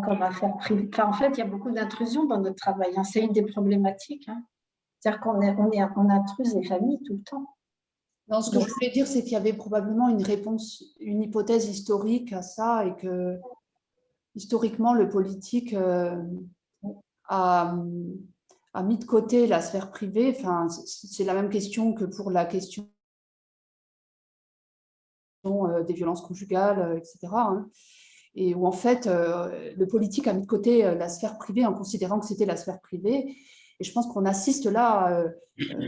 comme affaire privée. Enfin, en fait, il y a beaucoup d'intrusions dans notre travail, hein. C'est une des problématiques, hein. C'est-à-dire qu'on intruse les familles tout le temps. Non, ce que je voulais dire, c'est qu'il y avait probablement une réponse, une hypothèse historique à ça et que historiquement, le politique a mis de côté la sphère privée. Enfin, c'est la même question que pour la question des violences conjugales, etc., hein. Et où en fait, le politique a mis de côté la sphère privée en considérant que c'était la sphère privée. Et je pense qu'on assiste là,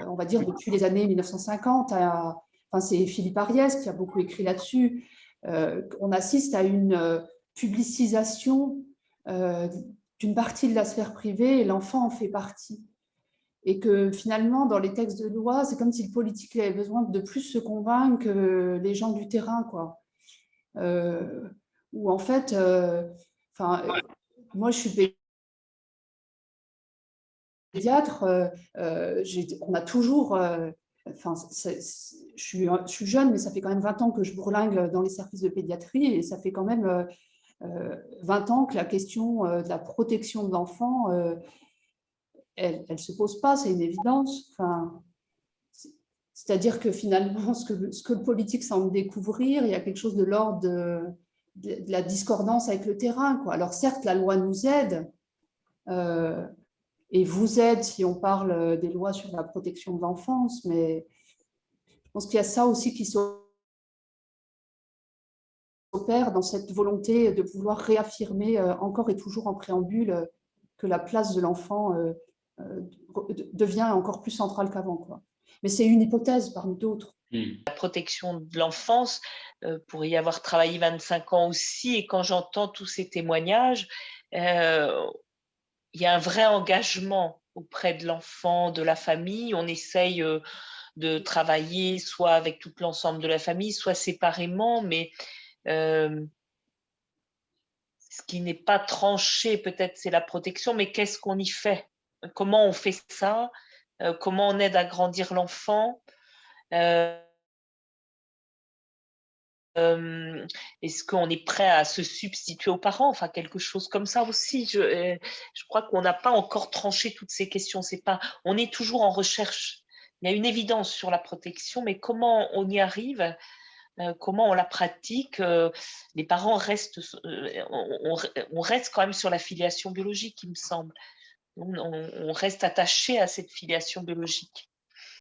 on va dire depuis les années 1950, c'est Philippe Ariès qui a beaucoup écrit là-dessus, on assiste à une publicisation d'une partie de la sphère privée et l'enfant en fait partie. Et que finalement, dans les textes de loi, c'est comme si le politique avait besoin de plus se convaincre que les gens du terrain, quoi. Où en fait, moi je suis pédiatre, on a toujours, je suis jeune, mais ça fait quand même 20 ans que je bourlingue dans les services de pédiatrie et ça fait quand même 20 ans que la question de la protection de l'enfant, elle ne se pose pas, c'est une évidence. Enfin, c'est-à-dire que finalement, ce que le politique semble découvrir, il y a quelque chose de l'ordre de la discordance avec le terrain, quoi. Alors certes, la loi nous aide, et vous aide si on parle des lois sur la protection de l'enfance, mais je pense qu'il y a ça aussi qui s'opère dans cette volonté de vouloir réaffirmer encore et toujours en préambule que la place de l'enfant devient encore plus centrale qu'avant, quoi. Mais c'est une hypothèse parmi d'autres. La protection de l'enfance, pour y avoir travaillé 25 ans aussi, et quand j'entends tous ces témoignages, il y a un vrai engagement auprès de l'enfant, de la famille. On essaye de travailler soit avec tout l'ensemble de la famille, soit séparément, mais ce qui n'est pas tranché, peut-être, c'est la protection, mais qu'est-ce qu'on y fait? Comment on fait ça? comment on aide à grandir l'enfant. Est-ce qu'on est prêt à se substituer aux parents? Enfin, quelque chose comme ça aussi. Je crois qu'on n'a pas encore tranché toutes ces questions. On est toujours en recherche. Il y a une évidence sur la protection, mais comment on y arrive? Comment on la pratique? Les parents restent, on reste quand même sur la filiation biologique, il me semble. On reste attaché à cette filiation biologique.